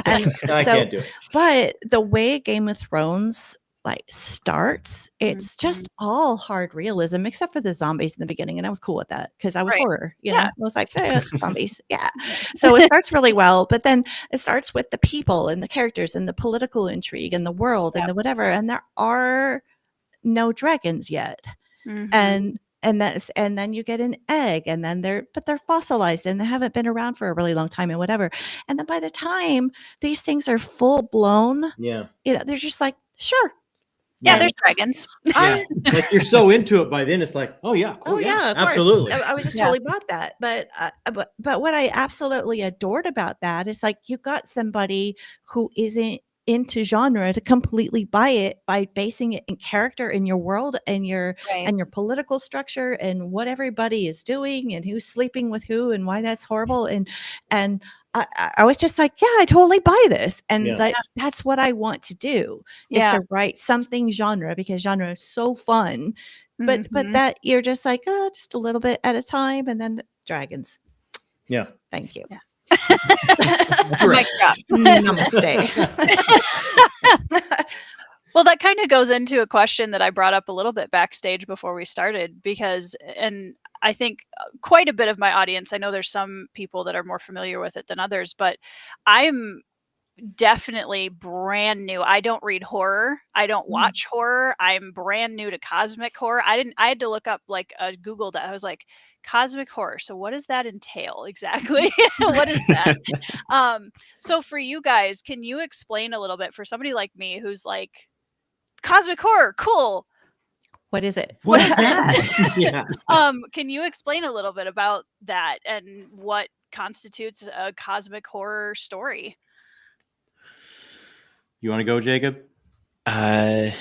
And I can't do it. But the way Game of Thrones like starts, it's just all hard realism except for the zombies in the beginning, and I was cool with that because I was horror, you know. I was like, zombies, so it starts really well, but then it starts with the people and the characters and the political intrigue and the world and the whatever, and there are no dragons yet, and then you get an egg, and then they're fossilized and they haven't been around for a really long time and whatever, and then by the time these things are full blown, you know, they're just like, sure. Yeah, there's dragons. Like you're so into it by then, it's like, oh yeah, cool, of absolutely. course. I was just totally bought that. But what I absolutely adored about that is like you got somebody who isn't into genre to completely buy it by basing it in character in your world and your political structure and what everybody is doing and who's sleeping with who and why that's horrible, and I was just like, yeah, I totally buy this, and that's what I want to do is to write something genre, because genre is so fun, but that you're just like, oh, just a little bit at a time, and then dragons. Thank you. Mic drop. Namaste. Well, that kind of goes into a question that I brought up a little bit backstage before we started, because, and I think quite a bit of my audience, I know there's some people that are more familiar with it than others, but I'm definitely brand new. I don't read horror. I don't watch horror. I'm brand new to cosmic horror. I had to look up, like, Googled it. I was like, cosmic horror. So what does that entail exactly? What is that? So for you guys, can you explain a little bit for somebody like me who's like, cosmic horror, cool. What is it? What is that? Can you explain a little bit about that and what constitutes a cosmic horror story? You want to go, Jacob? Johnny,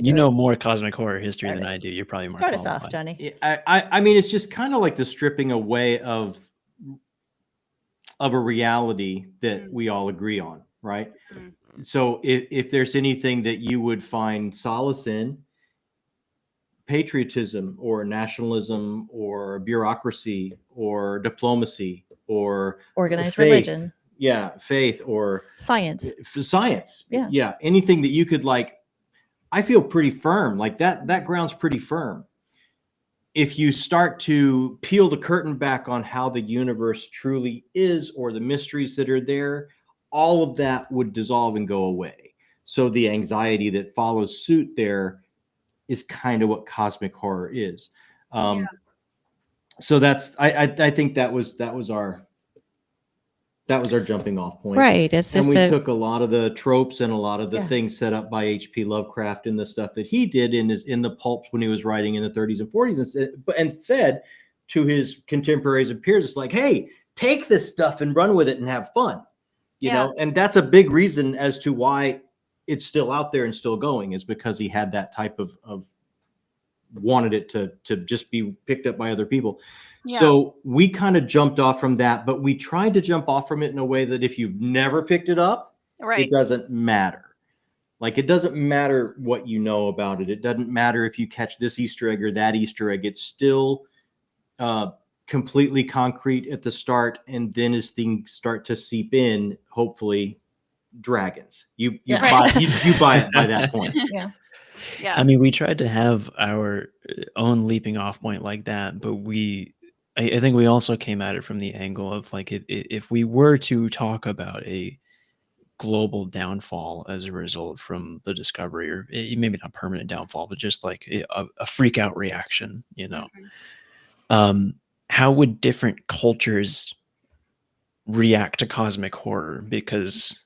you know more cosmic horror history than I do. You're probably more. Start us off, Johnny. I mean, it's just kind of like the stripping away of a reality that we all agree on, right? So if there's anything that you would find solace in, patriotism or nationalism or bureaucracy or diplomacy or organized faith, religion, faith or science, anything that you could, like, I feel pretty firm, like that ground's pretty firm. If you start to peel the curtain back on how the universe truly is, or the mysteries that are there, all of that would dissolve and go away. So the anxiety that follows suit there is kind of what cosmic horror is. So that's, I think that was our jumping off point. Right. It's just we took a lot of the tropes and a lot of the things set up by H.P. Lovecraft and the stuff that he did in the pulps when he was writing in the 30s and 40s, and said to his contemporaries and peers, it's like, hey, take this stuff and run with it and have fun. You know, and that's a big reason as to why it's still out there and still going, is because he had that type of wanted it to just be picked up by other people. So we kind of jumped off from that, but we tried to jump off from it in a way that if you've never picked it up, it doesn't matter. Like, it doesn't matter what you know about it. It doesn't matter if you catch this Easter egg or that Easter egg. It's still completely concrete at the start, and then as things start to seep in, hopefully, dragons. You buy it by that point. Yeah. Yeah. I mean, we tried to have our own leaping off point like that, but I think we also came at it from the angle of like, if we were to talk about a global downfall as a result from the discovery, or maybe not permanent downfall, but just like a freak out reaction, how would different cultures react to cosmic horror? Because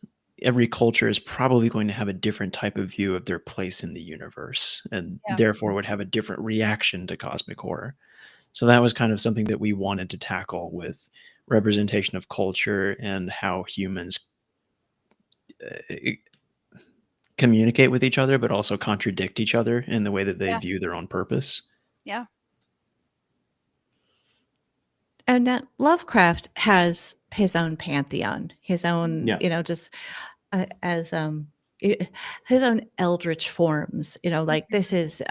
every culture is probably going to have a different type of view of their place in the universe, and therefore would have a different reaction to cosmic horror. So that was kind of something that we wanted to tackle with representation of culture and how humans communicate with each other, but also contradict each other in the way that they view their own purpose. Yeah. And Lovecraft has his own pantheon, his own, just as his own eldritch forms. Like this is,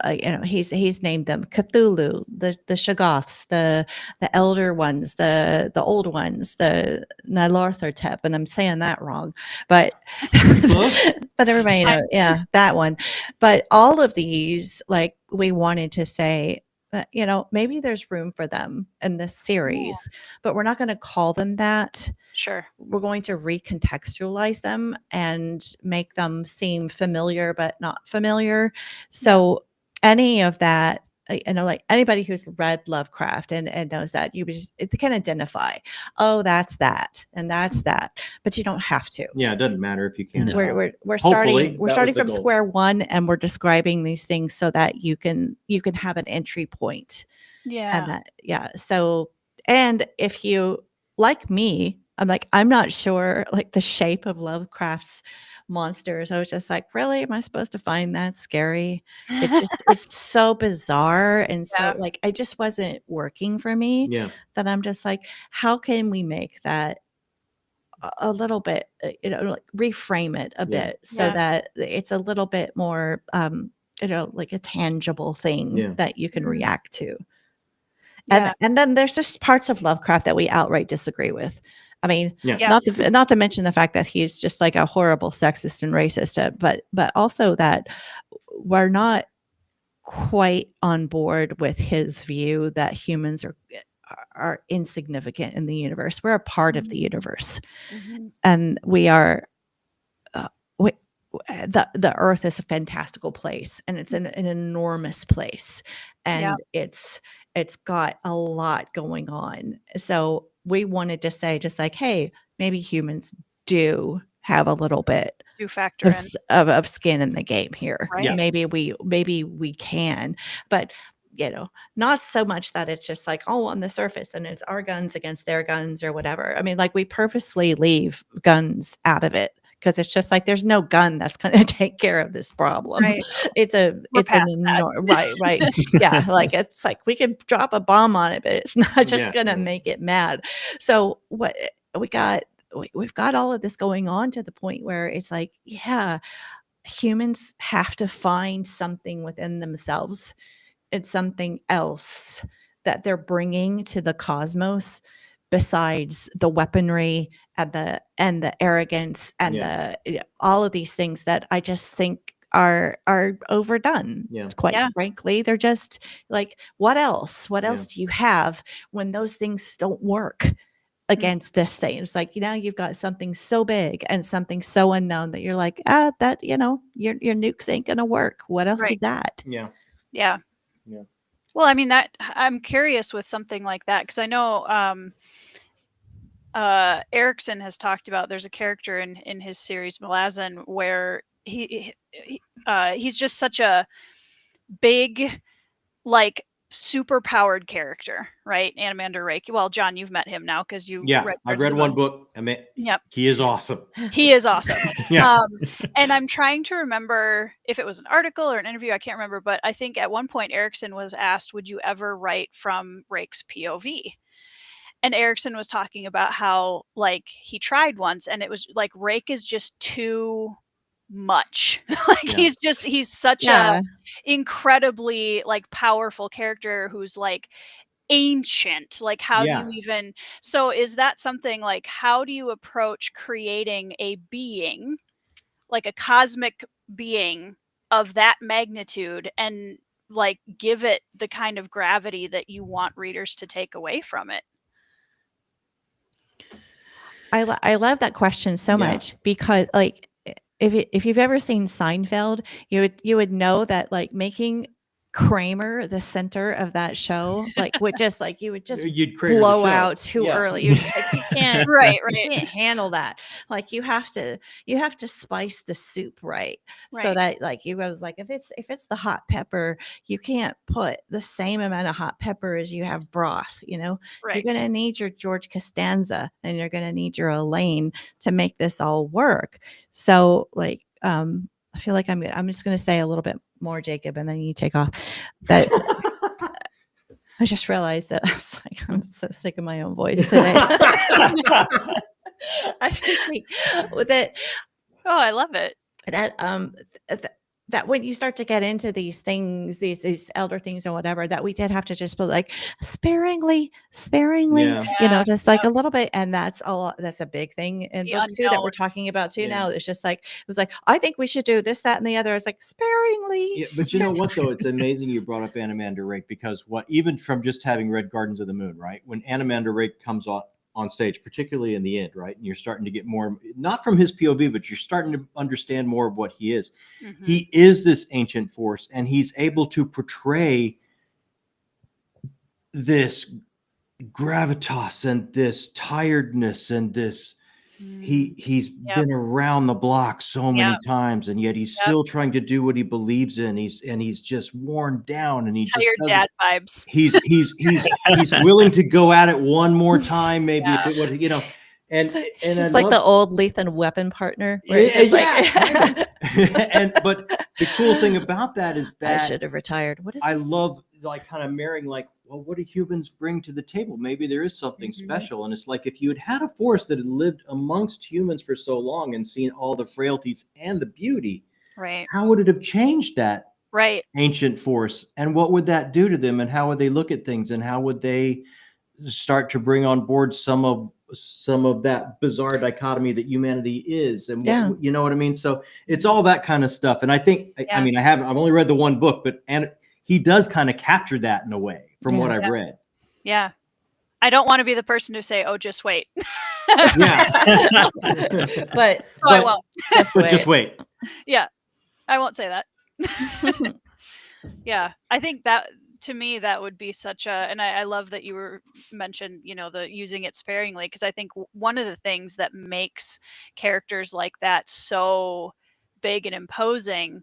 he's named them Cthulhu, the Shoggoths, the elder ones, the old ones, the Nyarlathotep, and I'm saying that wrong, but but everybody that one. But all of these, like, we wanted to say, maybe there's room for them in this series, but we're not going to call them that. Sure. We're going to recontextualize them and make them seem familiar, but not familiar. So any of that, like anybody who's read Lovecraft and knows that, they can identify, oh, that's that, and that's that, but you don't have to. Yeah, it doesn't matter if you can't. We're starting from square one, and we're describing these things so that you can have an entry point. Yeah. And so, and if you, like me, I'm not sure, like, the shape of Lovecraft's monsters. I was just like, really, am I supposed to find that scary? It's so bizarre, and so like, it just wasn't working for me. That I'm just like, how can we make that a little bit, like, reframe it a bit so that it's a little bit more, like a tangible thing that you can react to. And then there's just parts of Lovecraft that we outright disagree with. I mean, not to mention the fact that he's just like a horrible sexist and racist, but also that we're not quite on board with his view that humans are insignificant in the universe. We're a part of the universe, and we are. The Earth is a fantastical place, and it's an enormous place, and it's got a lot going on. So we wanted to say, just like, hey, maybe humans do have a little bit factor of skin in the game here. Right. Maybe we can, but not so much that it's just like, oh, on the surface, and it's our guns against their guns or whatever. I mean, like, we purposely leave guns out of it, because it's just like, there's no gun that's going to take care of this problem. Right. Right. Yeah. Like, it's like, we could drop a bomb on it, but it's not just going to make it mad. So what we've got all of this going on to the point where it's like, humans have to find something within themselves. It's something else that they're bringing to the cosmos, besides the weaponry and the arrogance and all of these things that I just think are overdone. Quite frankly, they're just like, what else? What else do you have when those things don't work against this thing? It's like, you've got something so big and something so unknown that you're like, that your nukes ain't gonna work. What else you got? Yeah. Well, I mean, that I'm curious with something like that, because I know Erickson has talked about, there's a character in his series Malazan where he's just such a big, like, super powered character, right? Animander Rake. Well, John, you've met him now because you I've read one book. I mean, he is awesome. He is awesome. And I'm trying to remember if it was an article or an interview. I can't remember, but I think at one point Erickson was asked, would you ever write from Rake's POV? And Erickson was talking about how, like, he tried once, and it was like, Rake is just too much. Like Yeah. he's such Yeah. a incredibly like powerful character who's like ancient. Like how do you Yeah. even, so is that something like, how do you approach creating a being, like a cosmic being of that magnitude, and like give it the kind of gravity that you want readers to take away from it? I love that question so Yeah. much, because like if you've ever seen Seinfeld, you would know that like making Kramer the center of that show like would just like you would just You'd Kramer the blow show. out too Yeah. early. You're just like, you can't Right, you right, can't handle that. Like you have to spice the soup right, so right. that like you was like, if it's the hot pepper, you can't put the same amount of hot pepper as you have broth, you know. You're Right. going to need your George Costanza and you're going to need your Elaine to make this all work. So like I feel like I'm just going to say a little bit more, Jacob, and then you take off. That I just realized that I was like, I'm so sick of my own voice today. I just think with it Oh, I love it. that that when you start to get into these things, these elder things or whatever, that we did have to just be like sparingly, Yeah. you know, Yeah, just like a little bit. And that's a lot. That's a big thing in the book two that we're unknown. talking about too Yeah. now. It's just like, it was like, I think we should do this, that, and the other. It's like sparingly. Yeah, but you know what though? It's amazing you brought up Animander Rake, because what, even from just having read Gardens of the Moon, right? When Animander Rake comes on stage, particularly in the end, right? And you're starting to get more, not from his POV, but you're starting to understand more of what he is. Mhm. He is this ancient force, and he's able to portray this gravitas and this tiredness and this, he's Yep. been around the block so many Yep. times, and yet he's Yep. still trying to do what he believes in. He's just worn down, and he just Tired doesn't, dad vibes. he's willing to go at it one more time, maybe Yeah. if it would, you know. And It's I just like love, the old Lethal Weapon partner. Where it's yeah, just like, and but the cool thing about that is I that should have retired. What is I he saying? love like kind of marrying, like, well, what do humans bring to the table? Maybe there is something Mhm. special. And it's like, if you had had a force that had lived amongst humans for so long and seen all the frailties and the beauty, Right. how would it have changed that Right. ancient force? And what would that do to them? And how would they look at things? And how would they start to bring on board some of that bizarre dichotomy that humanity is? And Yeah. what, you know what I mean? So it's all that kind of stuff. And I think, I Yeah. mean, I've only read the one book, but he does kind of capture that in a way from Yeah. what I've Yeah. read. Yeah. I don't want to be the person to say, "Oh, just wait." Yeah. But So I won't. Just wait. Yeah. I won't say that. Yeah. I think that, to me, that would be such a, and I love that you mentioned, you know, the using it sparingly, because I think one of the things that makes characters like that so big and imposing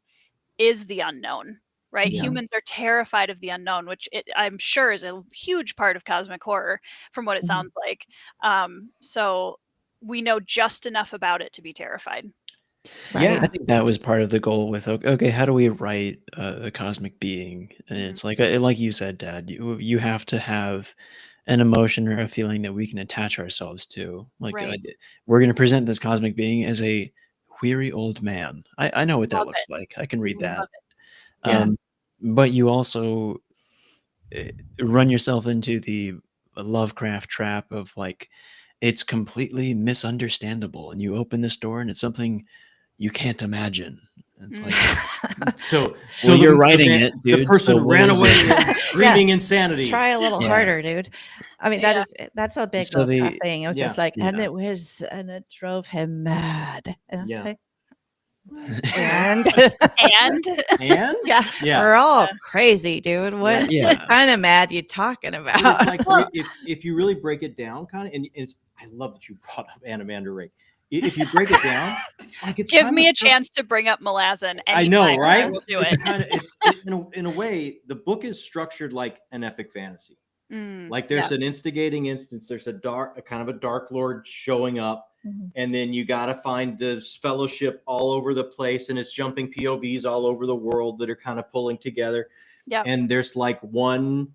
is the unknown, right? Yeah. Humans are terrified of the unknown, which I'm sure is a huge part of cosmic horror from what it Mhm. sounds like. So we know just enough about it to be terrified. Right. Yeah. I think that was part of the goal with, okay, how do we write a cosmic being? And Mhm. it's like you said, Dad, you have to have an emotion or a feeling that we can attach ourselves to. Like, Right. we're going to present this cosmic being as a weary old man. I know what that Love looks it. like. I can read that. Love it. Yeah. But you also run yourself into the Lovecraft trap of like, it's completely misunderstandable, and you open this door and it's something you can't imagine. It's like, So well, you're writing the, it, the dude. person so what ran is away it? screaming insanity. Try a little Yeah. harder, dude. I mean, Yeah. that's a big So Lovecraft the thing. It was Yeah. just like, and Yeah. it drove him mad. And I was Yeah. like, and And yeah, Yeah. we're all crazy, dude. What Yeah. kind of mad you talking But about? it's like, Well- if you really break it down, kind of, and it's, I love that you brought up Animander Rake. If you break it down, like, it's Give kind me of a chance to bring up Malazan. I know, anytime, right? I will do It's it. kind of, in a way, the book is structured like an epic fantasy. Like, there's an instigating instance. There's a kind of a dark lord showing up, Mhm. and then you got to find this fellowship all over the place, and it's jumping POVs all over the world that are kind of pulling together. Yep. And there's like one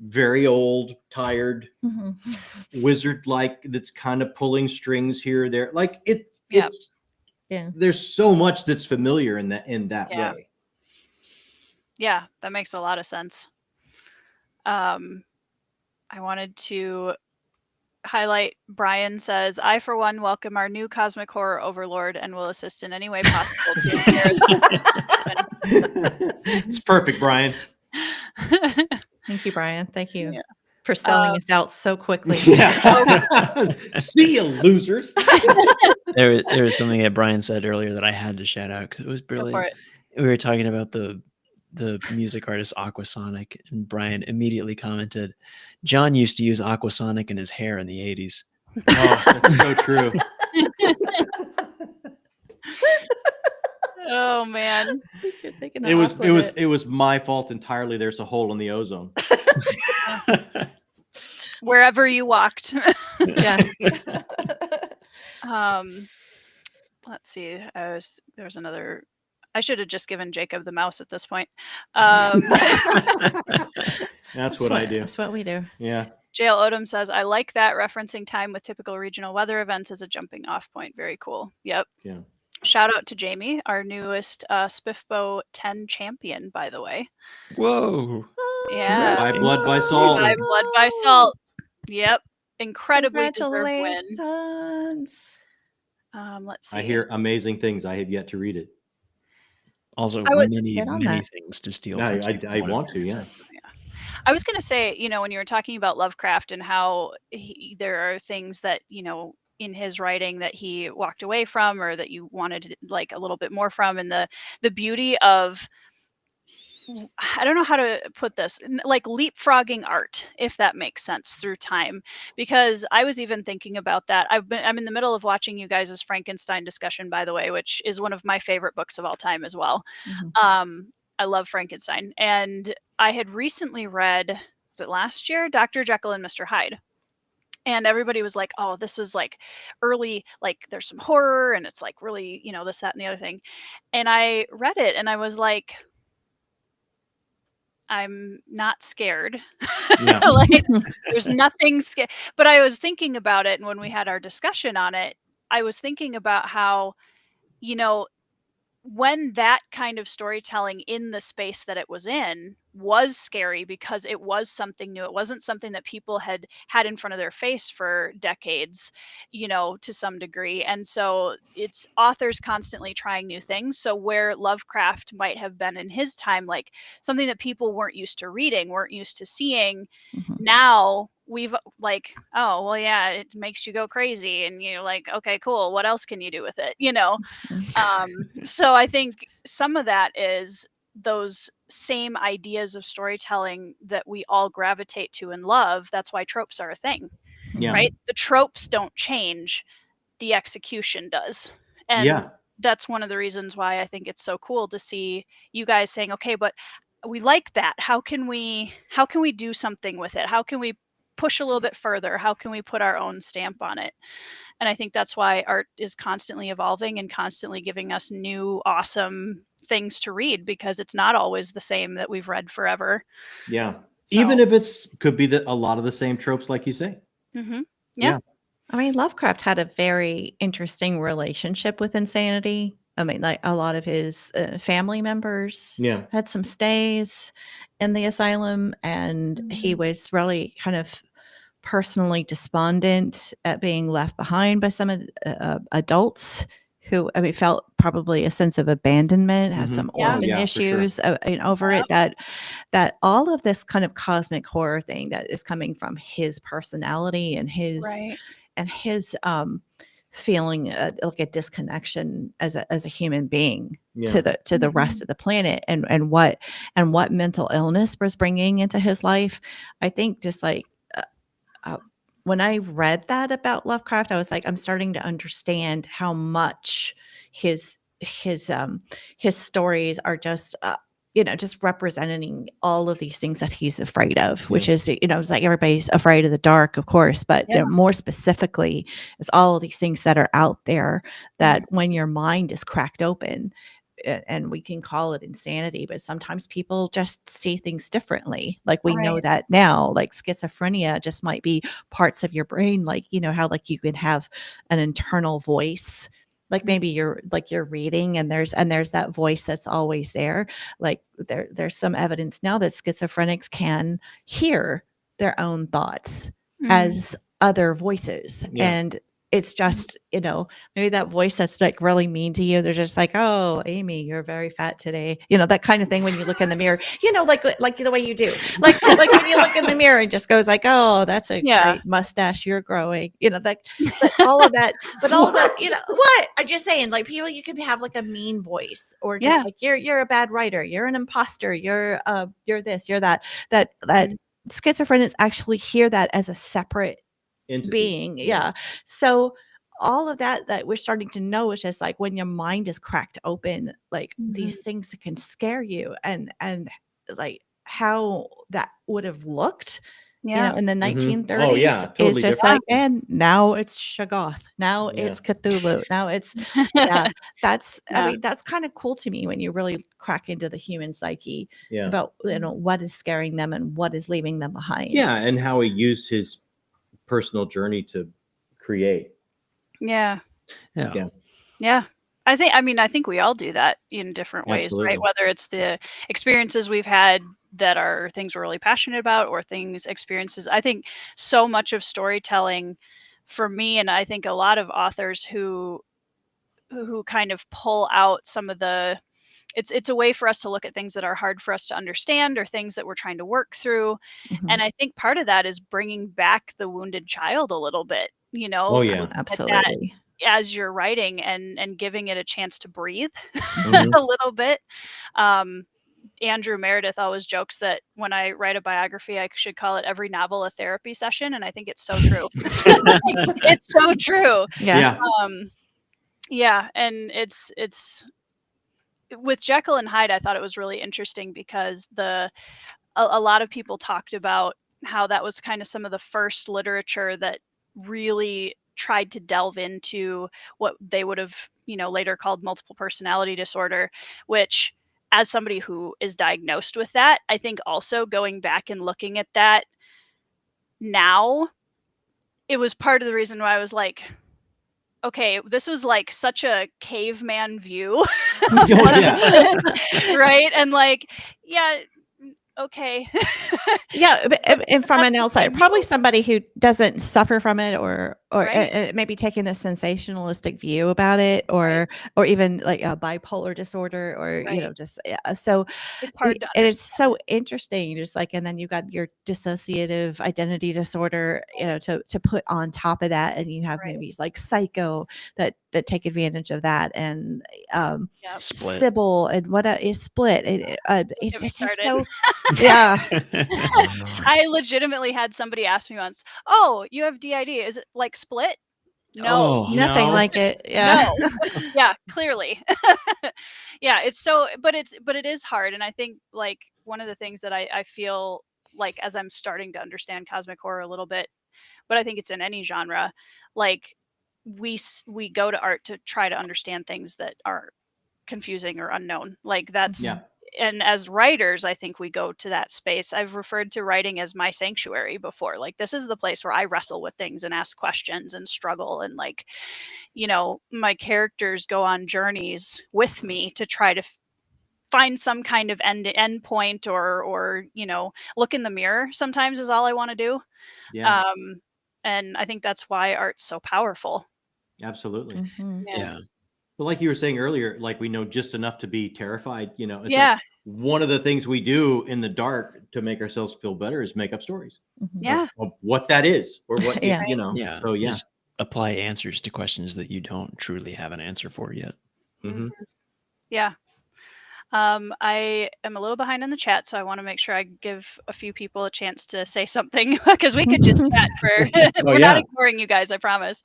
very old, tired Mhm. wizard, like, that's kind of pulling strings here or there. Like, Yep. it's Yeah. there's so much that's familiar in that Yeah. way. Yeah, that makes a lot of sense. I wanted to highlight Brian says, I, for one, welcome our new cosmic horror overlord and will assist in any way possible to embarrass It's perfect, Brian. Thank you, Brian. Thank you Yeah. for selling us out so quickly. Yeah. See you, losers. There was something that Brian said earlier that I had to shout out because it was Go for brilliant. it. We were talking about the music artist Aquasonic, and Brian immediately commented, John used to use Aquasonic in his hair in the 80s. Oh, that's so true. Oh man. It was my fault entirely. There's a hole in the ozone. Wherever you walked. Yeah. Let's see. There's another. I should have just given Jacob the mouse at this point. That's what I do. That's what we do. Yeah. Jail Odom says, I like that, referencing time with typical regional weather events as a jumping off point. Very cool. Yep. Yeah. Shout out to Jamie, our newest Spiffbo 10 champion, by the way. Whoa. Yeah. By blood, by salt. By blood, by salt. Yep. Incredibly deserved win. Congratulations. Let's see. I hear amazing things. I have yet to read it. Also, I was- many Get on many that. things to steal. No, from I Stephen want to. Yeah. I was going to say, when you were talking about Lovecraft and how there are things that, in his writing that he walked away from or that you wanted like a little bit more from, and the beauty of, I don't know how to put this, like leapfrogging art, if that makes sense, through time. Because I was even thinking about that. I'm in the middle of watching you guys' Frankenstein discussion, by the way, which is one of my favorite books of all time as well. Mhm. I love Frankenstein. And I had recently read, was it last year? Dr. Jekyll and Mr. Hyde. And everybody was like, oh, this was like early, like there's some horror and it's like really, this, that, and the other thing. And I read it and I was like, I'm not scared. Yeah. Like there's nothing scary. But I was thinking about it. And when we had our discussion on it, I was thinking about how, when that kind of storytelling in the space that it was in was scary because it was something new. It wasn't something that people had in front of their face for decades, to some degree. And so it's authors constantly trying new things. So where Lovecraft might have been in his time, like something that people weren't used to reading, weren't used to seeing, now we've like, oh, well, yeah, it makes you go crazy. And you're like, okay, cool. What else can you do with it? So I think some of that is those same ideas of storytelling that we all gravitate to and love. That's why tropes are a thing, Yeah. right? The tropes don't change. The execution does. And Yeah. that's one of the reasons why I think it's so cool to see you guys saying, okay, but we like that. How can we do something with it? How can we push a little bit further? How can we put our own stamp on it? And I think that's why art is constantly evolving and constantly giving us new, awesome things to read, because it's not always the same that we've read forever. Yeah. So- Even if could be a lot of the same tropes, like you say. Mm-hmm. Yeah. I mean, Lovecraft had a very interesting relationship with insanity. I mean, like a lot of his family members had some stays in the asylum, and he was really kind of personally despondent at being left behind by some adults who, I mean, felt probably a sense of abandonment, has some orphan issues over it, that all of this kind of cosmic horror thing that is coming from his personality and his feeling like a disconnection as a human being to the rest of the planet, and what mental illness was bringing into his life. I think just like when I read that about Lovecraft, I was like, I'm starting to understand how much his stories are just just representing all of these things that he's afraid of, which is, it's like everybody's afraid of the dark, of course, but more specifically, it's all of these things that are out there that when your mind is cracked open, and we can call it insanity, but sometimes people just see things differently. Like we know that now, like schizophrenia just might be parts of your brain, like, how like you can have an internal voice like maybe you're reading and there's that voice that's always there. Like there's some evidence now that schizophrenics can hear their own thoughts as other voices. And it's just, maybe that voice that's like really mean to you. They're just like, oh, Amy, you're very fat today. That kind of thing when you look in the mirror, like the way you do, like when you look in the mirror and just goes like, oh, that's a great mustache you're growing, but all of that, what I'm just saying, like people, you could have like a mean voice or just like, you're a bad writer. You're an imposter. You're this, you're that schizophrenics actually hear that as a separate entity. Being. Yeah. So all of that we're starting to know is just like when your mind is cracked open, like these things can scare you and like how that would have looked, in the 1930s. Oh, yeah, totally it's just different. Like, and now it's Shoggoth. Now it's Cthulhu. Now it's, that's, I mean, that's kind of cool to me when you really crack into the human psyche about, what is scaring them and what is leaving them behind. Yeah. And how he used his personal journey to create. Yeah. I think we all do that in different ways, right? Whether it's the experiences we've had that are things we're really passionate about or experiences. I think so much of storytelling for me, and I think a lot of authors who kind of pull out some of the, it's a way for us to look at things that are hard for us to understand or things that we're trying to work through. And I think part of that is bringing back the wounded child a little bit, Oh, yeah. Absolutely. As you're writing and giving it a chance to breathe a little bit. Andrew Meredith always jokes that when I write a biography, I should call it every novel a therapy session. And I think it's so true. It's so true. Yeah. And it's with Jekyll and Hyde, I thought it was really interesting because a lot of people talked about how that was kind of some of the first literature that really tried to delve into what they would have, later called multiple personality disorder, which as somebody who is diagnosed with that, I think also going back and looking at that now, it was part of the reason why I was like, okay, this was like such a caveman view. Right? And like, okay. And from an outside, probably somebody who doesn't suffer from it or maybe taking a sensationalistic view about it or even like a bipolar disorder or, just, so it's hard to understand. And it's so interesting. Just like, and then you got your dissociative identity disorder, to put on top of that. And you have movies like Psycho that take advantage of that. And Sybil and what is Split. It's just so, I legitimately had somebody ask me once, oh, you have DID. Is it like Split? No, nothing like it. No. Clearly. It's so, but it is hard. And I think like one of the things that I feel like as I'm starting to understand cosmic horror a little bit, but I think it's in any genre, like we go to art to try to understand things that are confusing or unknown. Like that's, and as writers, I think we go to that space. I've referred to writing as my sanctuary before. Like this is the place where I wrestle with things and ask questions and struggle. And like, my characters go on journeys with me to try to find some kind of end point or, look in the mirror sometimes is all I want to do. And I think that's why art's so powerful. Absolutely. Yeah. But like you were saying earlier, like we know just enough to be terrified, it's like one of the things we do in the dark to make ourselves feel better is make up stories. Of what that is or what, so just apply answers to questions that you don't truly have an answer for yet. I am a little behind in the chat, so I want to make sure I give a few people a chance to say something because we could just chat for. We're not ignoring you guys, I promise.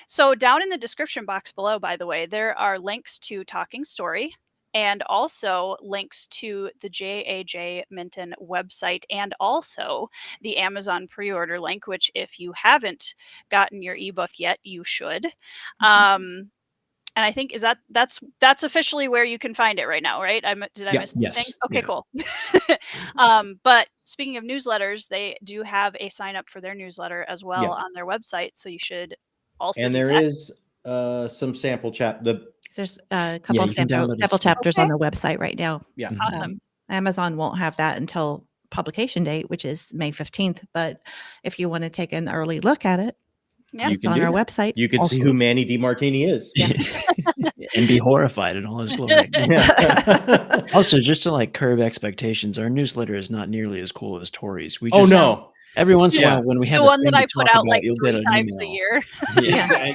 So down in the description box below, by the way, there are links to Talking Story and also links to the J.A.J. Minton website and also the Amazon pre-order link, which if you haven't gotten your ebook yet, you should. And I think that's officially where you can find it right now, right? Did I miss anything? Okay, cool. But speaking of newsletters, they do have a sign up for their newsletter as well on their website. So you should also. And there is some sample There's a couple you can download a sample chapters on Okay. the website right now. Yeah. Awesome. Amazon won't have that until publication date, which is May 15th. But if you want to take an early look at it, Yeah. You it's can on do our that. website. You can see Also- who Manny DiMartini is. Yeah. and be horrified in all his glory. Yeah. Also, just to like curb expectations, our newsletter is not nearly as cool as Tori's. We Oh just, no. every once in a Yeah. while when we have The a one thing that I to put talk out about, like you'll get 3 an times a email. year. Yeah.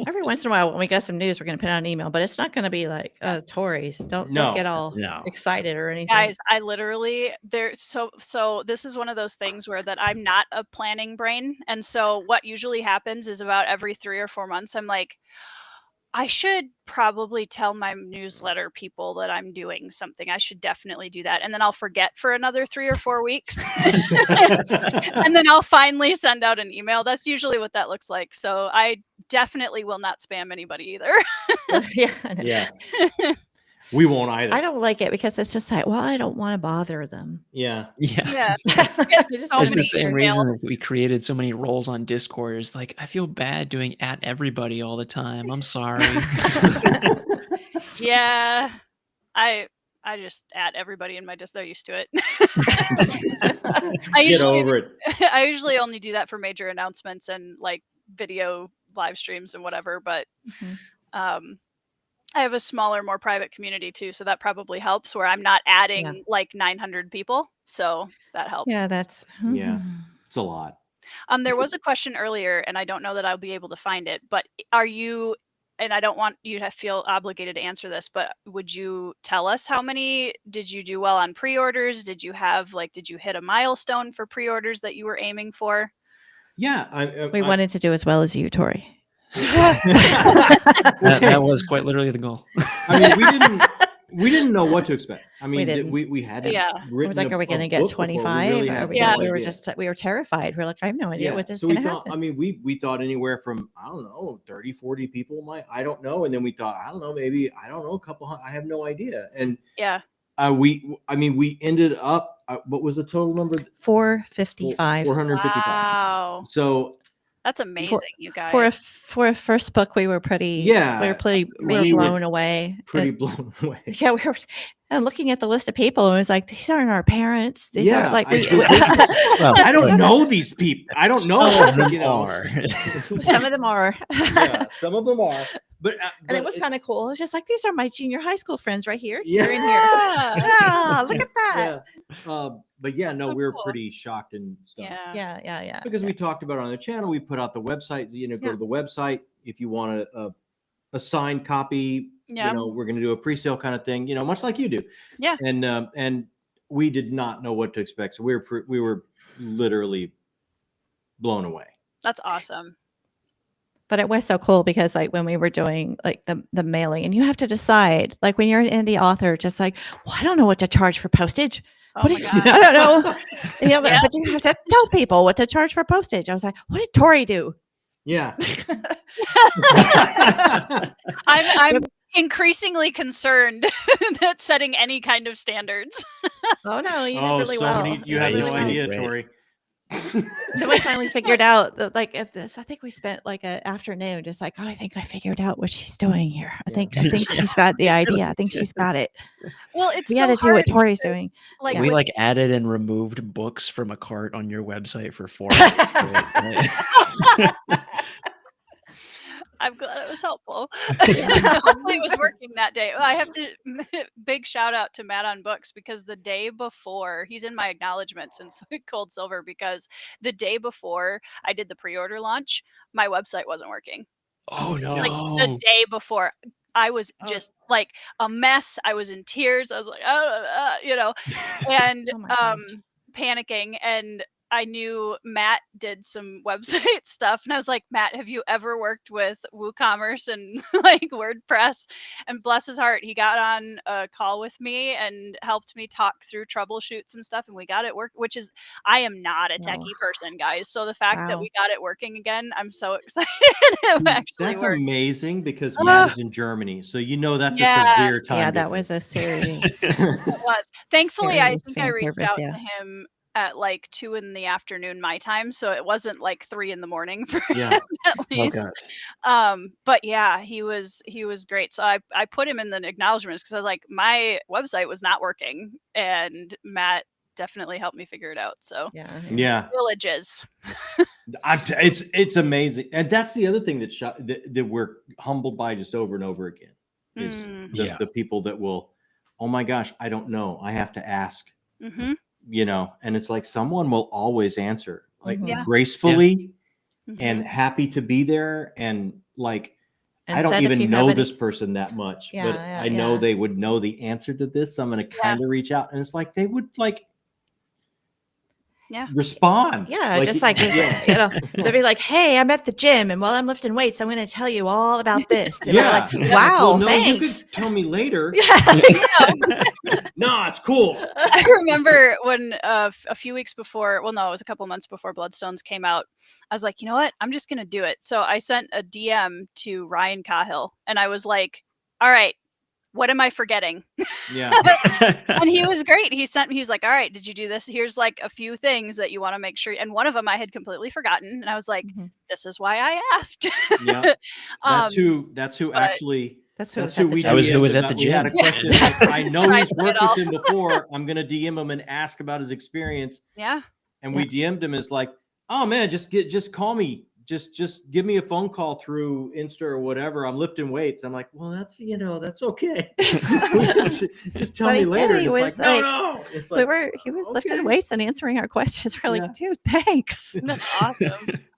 Every once in a while, when we got some news, we're going to put out an email, but it's not going to be like Tories. Don't No. get all No. excited or anything. Guys, I literally so this is one of those things where that I'm not a planning brain. And so what usually happens is about every 3 or 4 months, I'm like, I should probably tell my newsletter people that I'm doing something. I should definitely do that. And then I'll forget for another 3 or 4 weeks. And then I'll finally send out an email. That's usually what that looks like. So I definitely will not spam anybody either. Yeah. I know. Yeah. We won't either. I don't like it because it's just like, well, I don't want to bother them. Yeah. Yeah. They just So It's wanna the many make sure- same reason emails. that we created so many roles on Discord. It's like, I feel bad doing at everybody all the time. I'm sorry. Yeah. I just add everybody in my they're used to it. Get over it. I usually only do that for major announcements and like video live streams and whatever, but Mhm. I have a smaller, more private community too, so that probably helps where I'm not adding Yeah. like 900 people. So that helps. Yeah, that's Yeah. It's a lot. There was a question earlier, and I don't know that I'll be able to find it, but are you, and I don't want you to feel obligated to answer this, but would you tell us how many did you do well on pre-orders? Did you hit a milestone for pre-orders that you were aiming for? Yeah. We wanted to do as well as you, Tori. That was quite literally the goal. I mean, we didn't know what to expect. I mean, didn't. we hadn't Yeah. I written was like, a- are we a going to get book before. 25? really Are had we no gonna- we were idea. we were terrified. We're like, I have no idea what is So going we to thought, happen. I mean, we thought anywhere from, I don't know, 30, 40 people I don't know. And then we thought, I don't know, maybe, I don't know, a couple, I have no idea. And Yeah. we ended up, what was the total number? 455. 455. Wow. So That's amazing, you guys. For a first book, we were pretty blown away. pretty And- blown away. yeah, we were and looking at the list of people, and it was like, these aren't our parents. These Yeah, aren't like Well, I don't know these people. I don't know. Some of them you know. are. some of them are. Yeah, some of them are. But And it was kind of cool. It was just like, these are my junior high school friends right here. Yeah. Here and here. Yeah. Yeah, look at that. Yeah. But yeah, no, So we were cool. pretty shocked and stuff. Yeah. Yeah. Because we talked about it on the channel, we put out the website. Go to the website if you want a signed copy. Yeah. We're going to do a pre-sale kind of thing. Much like you do. Yeah. And we did not know what to expect, so we were literally blown away. That's awesome. But it was so cool because like when we were doing like the mailing, and you have to decide, like when you're an indie author, just like, well, I don't know what to charge for postage. Oh What my do you- God. I don't know. Yeah. But you have to tell people what to charge for postage. I was like, what did Tori do? Yeah. I'm increasingly concerned that setting any kind of standards. Oh no, you did really well. You did have really no well. idea, Great. Tori. Then we finally figured out that, like, if this, I think we spent like an afternoon just like, oh, I think I figured out what she's doing here. I think she's got the idea. I think she's got it. Well, it's We so got to do what hard Tori's because, doing. Like, We with- added and removed books from a cart on your website for 4 hours. I'm glad it was helpful. Hopefully it was working that day. I have to big shout out to Matt on Books because the day before, he's in my acknowledgments in Cold Silver, because the day before I did the pre-order launch, my website wasn't working. Oh no. Like the day before, I was just like a mess. I was in tears. I was like, and Oh my gosh. panicking. And I knew Matt did some website stuff, and I was like, Matt, have you ever worked with WooCommerce and like WordPress? And bless his heart, he got on a call with me and helped me talk through troubleshoots and stuff, and we got it work. Which is, I am not a techie person, guys. So the fact that Wow. we got it working again, I'm so excited. It actually That's worked. amazing because Matt is in Germany, so that's Yeah. a severe time. Yeah, that was a serious. It was. Thankfully, I Serious think I fan reached service, out yeah. to him at like 2 PM my time, so it wasn't like 3 AM for Yeah. him at Oh least. God. But yeah, he was great. So I put him in the acknowledgments because I was like, my website was not working, and Matt definitely helped me figure it out. So Yeah. villages. It's amazing, and that's the other thing that we're humbled by just over and over again is Yeah. the people that will, oh my gosh, I don't know, I have to ask, Mhm. you know, and it's like someone will always answer like Mhm. gracefully and Mhm. happy to be there, and like And I don't said if you even have know any- this person that much, Yeah, but yeah, I know yeah. they would know the answer to this, so I'm going to Yeah. kind of reach out, and it's like they would like Yeah. respond. Yeah, just like this, yeah. you know, they'll be like, "Hey, I'm at the gym, and while I'm lifting weights, I'm going to tell you all about this." And we're like, Yeah. "Wow, Well, no, you thanks." could tell me later. Yeah. No, it's cool. I remember when a few weeks before, well, no, it was a couple months before Bloodstones came out. I was like, you know what? I'm just going to do it. So I sent a DM to Ryan Cahill, and I was like, all right, what am I forgetting? Yeah. And he was great. He was like, all right, did you do this? Here's like a few things that you want to make sure. And one of them I had completely forgotten. And I was like, Mhm. this is why I asked. Yeah. That's who but- actually That's who that's was at who the we gym. That was who was DM'd at about. the We had a gym. question. Like, I know Tried he's to get worked all- with him before. I'm gonna DM him and ask about his experience. Yeah. And we DM'd him as like, oh man, just call me. Just give me a phone call through Insta or whatever. I'm lifting weights. I'm like, well, that's okay. Just tell But me he later. did. He And it's was like, like- no. It's like he was okay. lifting weights and answering our questions. We're like, dude, thanks. That's awesome.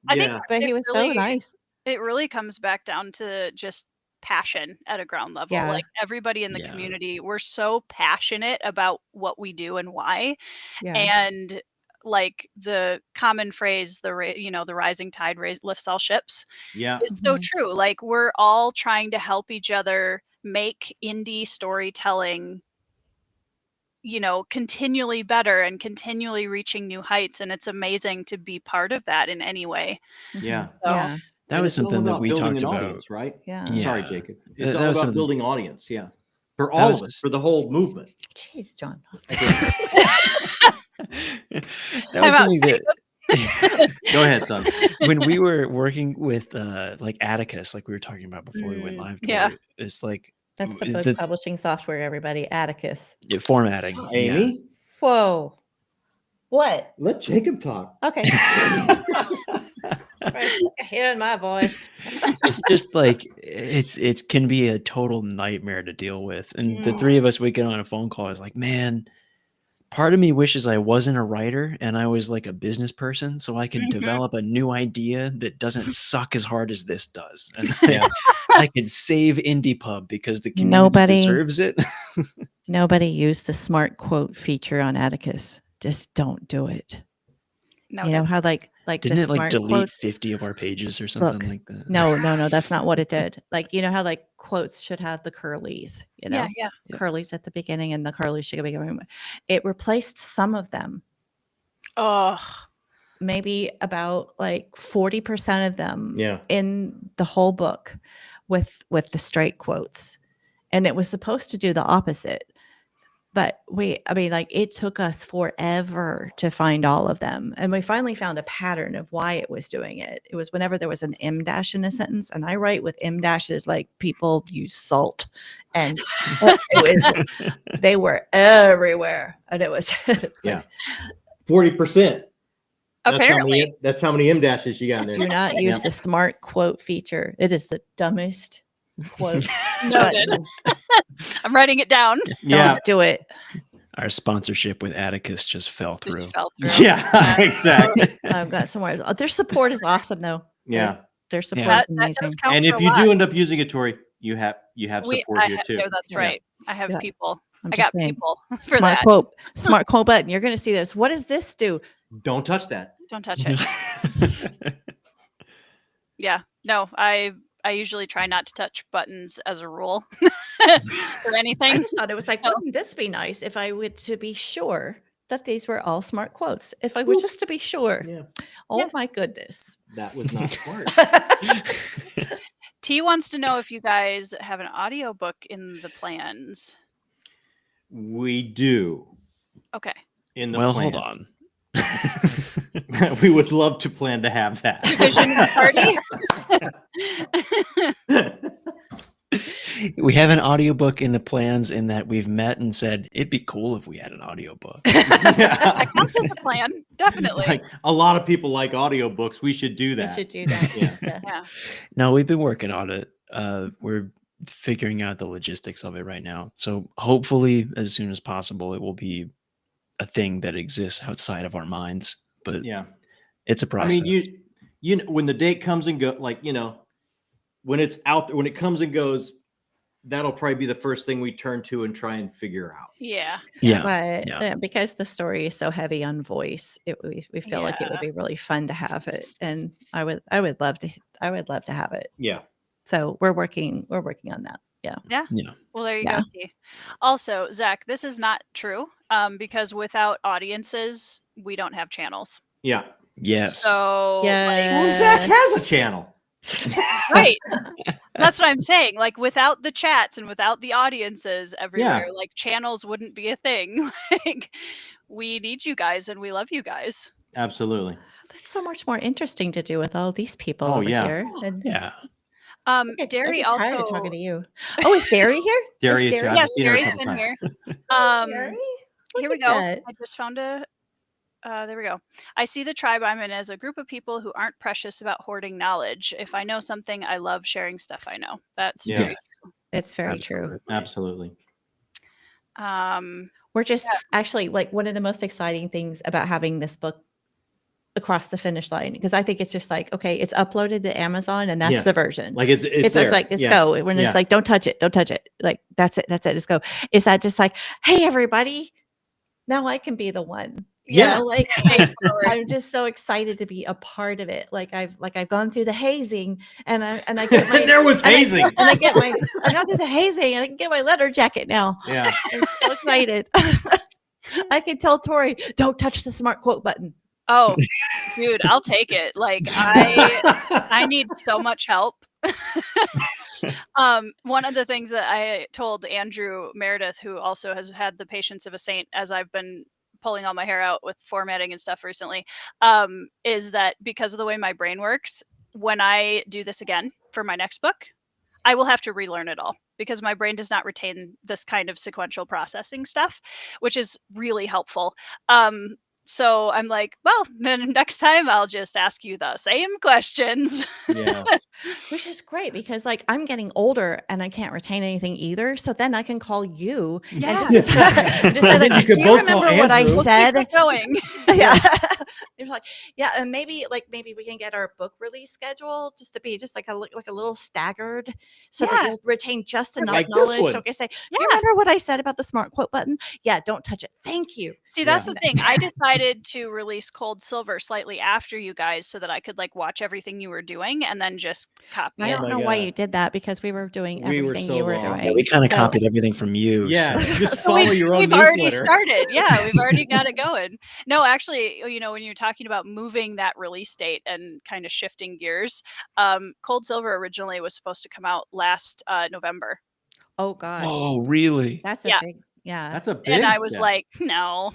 I think But he it was so really- nice. It really comes back down to just passion at a ground level. Yeah. Like everybody in the Yeah. community, we're so passionate about what we do and why. Yeah. And like the common phrase, the rising tide lifts all ships, Yeah. is so Mhm. true. Like we're all trying to help each other make indie storytelling, continually better and continually reaching new heights. And it's amazing to be part of that in any way. Yeah. So Yeah. That And was it's all something that about we building talked an about. audience, right? Yeah. Sorry, Yeah. Jacob. It's That all was about something- building audience. Yeah. For all of us, for the whole movement. Jeez, John. That Time was out, something that Go ahead, son. when we were working with like Atticus, like we were talking about before we went live, yeah. Tori, it's like That's the book publishing software, everybody. Atticus. formatting. Amy, Whoa. What? let Jacob talk. Okay. Hearing my voice. It's just like it can be a total nightmare to deal with. And the three of us would get on a phone call. I was like, man, part of me wishes I wasn't a writer and I was like a business person so I could develop a new idea that doesn't suck as hard as this does. And I could save Indie Pub because the community deserves it. Nobody used the smart quote feature on Atticus. Just don't do it. No, you know how like didn't the it like smart delete quotes, 50 of our pages or something Look, like that? No, that's not what it did. Like, you know how like quotes should have the curlies, Yeah. curlies at the beginning and the curlies should be going. It replaced some of them. Oh, maybe about like 40% of them Yeah. in the whole book with the straight quotes. And it was supposed to do the opposite. But it took us forever to find all of them. And we finally found a pattern of why it was doing it. It was whenever there was an M dash in a sentence. And I write with M dashes like people use salt. And they were everywhere. And it was 40%. apparently. That's how many M dashes you got in there. Do not use the smart quote feature. It is the dumbest quote. Noted. I'm writing it down. Don't do it. Our sponsorship with Atticus just fell through. Just fell through. Yeah, exactly. I've got somewhere else. Their support is awesome though. Yeah. Their support That is amazing. does count And for if a you lot. do end up using it, Tori, you have support here too. That's Yeah. right. I have Yeah. people. I'm I just got saying. people for Smart that. smart quote button. You're going to see this. What does this do? Don't touch that. Don't touch it. Yeah. No, I usually try not to touch buttons as a rule for I anything. just thought it was like, wouldn't this be nice if I were to be sure that these were all smart quotes? If I were just to be sure. Yeah. Oh Yeah. my goodness. That was not smart. T wants to know if you guys have an audiobook in the plans. We do. Okay. In the Well, plans. hold on. We would love to plan to have that. We have an audiobook in the plans in that we've met and said it'd be cool if we had an audiobook. That counts as a plan, definitely. Like, a lot of people like audiobooks. We should do that. We should do that. Yeah. Yeah. No, we've been working on it. We're figuring out the logistics of it right now. So hopefully as soon as possible, it will be a thing that exists outside of our minds. But Yeah. it's a process. I mean, you know, when the date comes and go, like, you know, when it's out there, when it comes and goes, that'll probably be the first thing we turn to and try and figure out. Yeah. But Yeah. because the story is so heavy on voice, we feel like it would be really fun to have it, and I would love to have it. Yeah. So we're working on that. Yeah. Well, there you go. See. Also, Zach, this is not true because without audiences, we don't have channels. Yeah. Yes. So, Well, Zach has a channel. Right. That's what I'm saying. Like, without the chats and without the audiences everywhere, like, channels wouldn't be a thing. Like, we need you guys and we love you guys. Absolutely. That's so much more interesting to do with all these people over here. And Derry I get tired also of talking to you. Oh, is Derry here? Derry is Derry? here. Yes, Derry's been here. Derry? Here we go. I just found there we go. I see the tribe I'm in as a group of people who aren't precious about hoarding knowledge. If I know something, I love sharing stuff I know. That's very true. It's very true. Absolutely. We're just actually like one of the most exciting things about having this book across the finish line, because I think it's just like, okay, it's uploaded to Amazon and that's the version. Like it's like, let's go. When it's like, don't touch it. Like, that's it. Let's go. Is that just like, hey, everybody, now I can be the one. You know, like I'm just so excited to be a part of it. Like I've gone through the hazing and I get my there was hazing. I got through the hazing and I can get my letter jacket now. Yeah. I'm so excited. I can tell Tori, don't touch the smart quote button. Oh, dude, I'll take it. Like I need so much help. One of the things that I told Andrew Meredith, who also has had the patience of a saint as I've been pulling all my hair out with formatting and stuff recently, is that because of the way my brain works, when I do this again for my next book, I will have to relearn it all because my brain does not retain this kind of sequential processing stuff, which is really helpful. So I'm like, well, then next time I'll just ask you the same questions. Yeah. Which is great because like I'm getting older and I can't retain anything either. So then I can call you and just say like, do you remember what I said? We'll keep it going. Yeah. You're like, yeah, and maybe we can get our book release schedule just to be just like a little staggered so that you'll retain just enough knowledge. So I can say, do you remember what I said about the smart quote button? Yeah, don't touch it. Thank you. See, that's the thing. I decided to release Cold Silver slightly after you guys so that I could like watch everything you were doing and then just copy I it. don't know why you did that because we were doing everything you were doing. Yeah, we kind of copied everything from you. Yeah, so. just follow your own We've newsletter. already started. Yeah, we've already got it going. No, actually, you know, when you're talking about moving that release date and kind of shifting gears, Cold Silver originally was supposed to come out last November. Oh gosh. Oh, really? That's a big That's a big and I was step. like, no.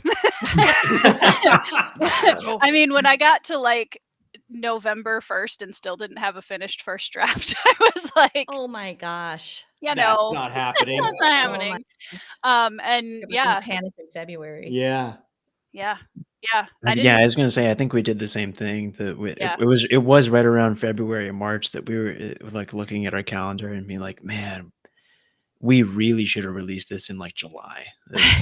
I mean, when I got to like November 1st and still didn't have a finished first draft, I was like, oh my gosh. you That's know, not happening. that's not happening. And Panic in February. Yeah. I was gonna say I think we did the same thing. That it was right around February and March that we were like looking at our calendar and being like, man, we really should have released this in like July.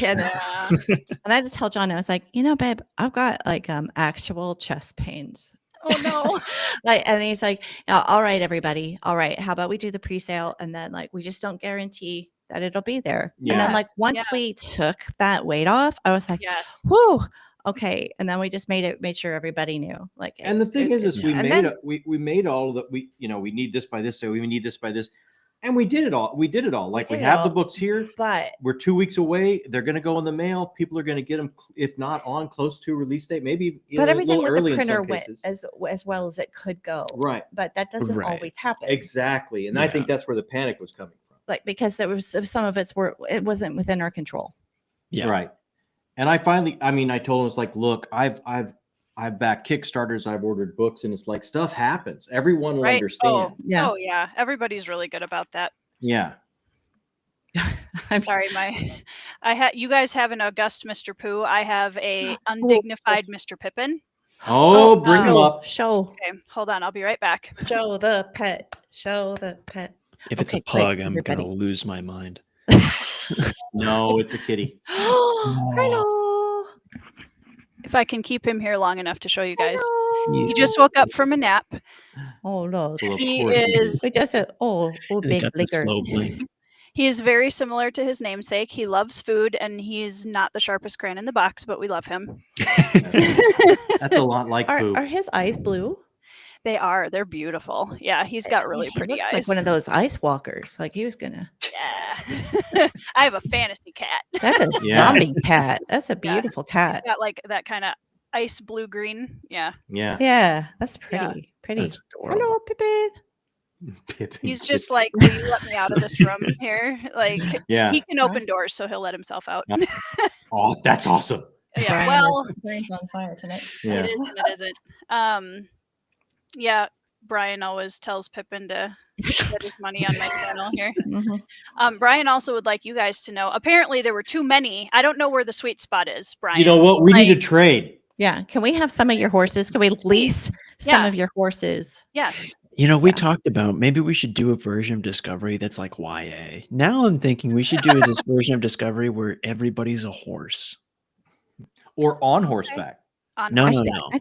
And I had to tell John, I was like, you know, babe, I've got like actual chest pains. Oh no. And he's like, all right, everybody. All right. How about we do the pre-sale? And then like, we just don't guarantee that it'll be there. Yeah. And then like, once we took that weight off, I was like, yes. whoo, okay. And then we just made sure everybody knew. Like, and the thing is we made all that we need this by this day. We need this by this. And we did it all. Like we have the books here, but we're 2 weeks away. They're going to go in the mail. People are going to get them, if not on close to release date, maybe. But everything with early the printer went as well as it could go. Right. But that doesn't always happen. Exactly. And I think that's where the panic was coming from. Like because it was some of it wasn't within our control. Yeah. Right. And I finally, I mean, I told him, it's like, look, I've backed Kickstarters, I've ordered books, and it's like stuff happens. Everyone will Right. understand. Yeah. Oh yeah. Everybody's really good about that. Yeah. Sorry, you guys have an august Mr. Pooh. I have a undignified Mr. Pippin. Oh, bring him up. Show Okay, hold on. I'll be right back. show the pet. Show the pet. If it's a Okay, quick, pug, I'm everybody. gonna lose my mind. No, it's a kitty. Hello. If I can keep him here long enough to show you guys. Hello. He just woke up from a nap. Oh look. Well, of He course he is We just They big got the blinker. slow blink. he is very similar to his namesake. He loves food and he's not the sharpest crayon in the box, but we love him. That's a lot like Are poop. his eyes blue? They're beautiful. Yeah, he's got really He pretty looks eyes. like one of those ice walkers. Like he was gonna. Yeah. I have a fantasy cat. That's a Yeah. zombie cat. That's a beautiful He's cat. got like that kind of ice blue green. Yeah. Yeah. Yeah, that's pretty. Yeah. Pretty. That's adorable. Hello, Pippin. Pippin. He's just like, will you let me out of this room here? Like Yeah. he can open doors, so he'll let himself out. Oh, that's awesome. Yeah. Well, brain's on fire tonight. Yeah. it is and it isn't. Yeah, Brian always tells Pippin to get his money on my channel here. Mhm. Brian also would like you guys to know, apparently there were too many. I don't know where the sweet spot is, Brian. You know what? We need Like, to trade. Yeah. Can we have some of your horses? Can we lease some Yeah. of your horses? Yes. You know, we Yeah. talked about maybe we should do a version of Discovery that's like YA. Now I'm thinking we should do this version of Discovery where everybody's a horse. Or on horseback. On No, I no, think- no. I-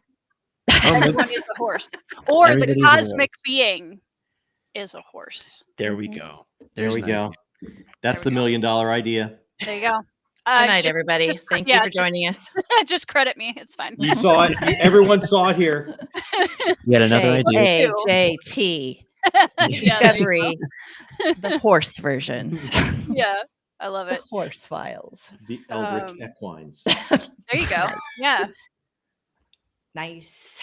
Oh, maybe- Everyone is a horse. Or the Everybody's a cosmic being is a horse. there we go. There There's we that. go. That's There the we $1 million idea. There you go. Good night, just, everybody. just- Thank yeah, you for just- joining us. just credit me. It's fine. You saw it. Everyone saw it here. Yet another idea. AJT Yeah, there you Discovery, the horse version. go. Yeah, I love The it. horse files. The Eldritch Um, Equines. There you go. Yeah. Nice.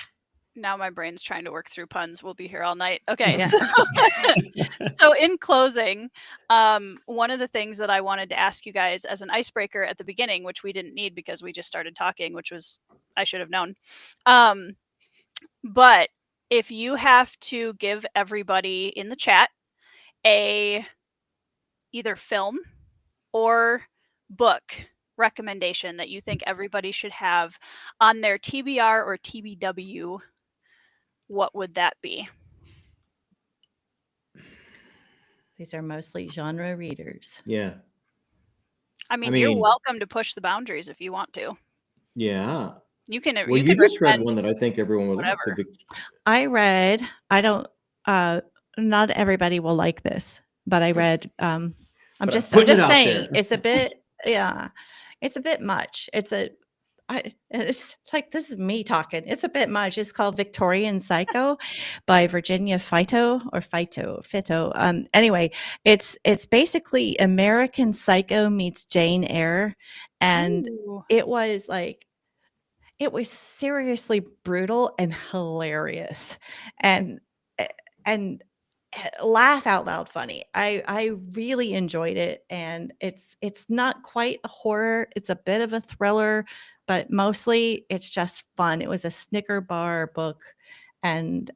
Now my brain's trying to work through puns. We'll be here all night. Okay. Yeah. So in closing, one of the things that I wanted to ask you guys as an icebreaker at the beginning, which we didn't need because we just started talking, which was I should have known. But if you have to give everybody in the chat a either film or book recommendation that you think everybody should have on their TBR or TBW, what would that be? These are mostly genre readers. Yeah. I mean, you're mean- welcome to push the boundaries if you want to. Yeah. You can. Well, you can just read recommend- one that I think everyone would like. whatever. I read, I don't, not everybody will like this, but I read, I'm But I'm just putting it out saying, there. it's a bit, yeah, it's a bit much. It's like, this is me talking. It's a bit much. It's called Victorian Psycho by Virginia Fito. Anyway, it's basically American Psycho meets Jane Eyre. And Ooh. it was seriously brutal and hilarious and laugh out loud funny. I really enjoyed it, and it's not quite a horror, it's a bit of a thriller, but mostly it's just fun. It was a Snicker bar book, and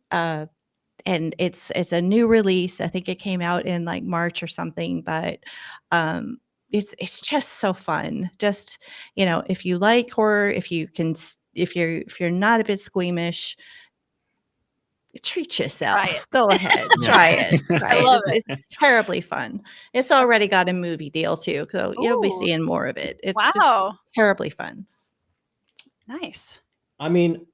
it's a new release. I think it came out in like March or something, but it's just so fun. Just, if you like horror, if you're not a bit squeamish, treat yourself. Try it. Go ahead, try it. Try I love it. It's terribly fun. It's already got a movie deal too, so you'll be Ooh. seeing more of it. It's just Wow. terribly fun. Nice. I mean,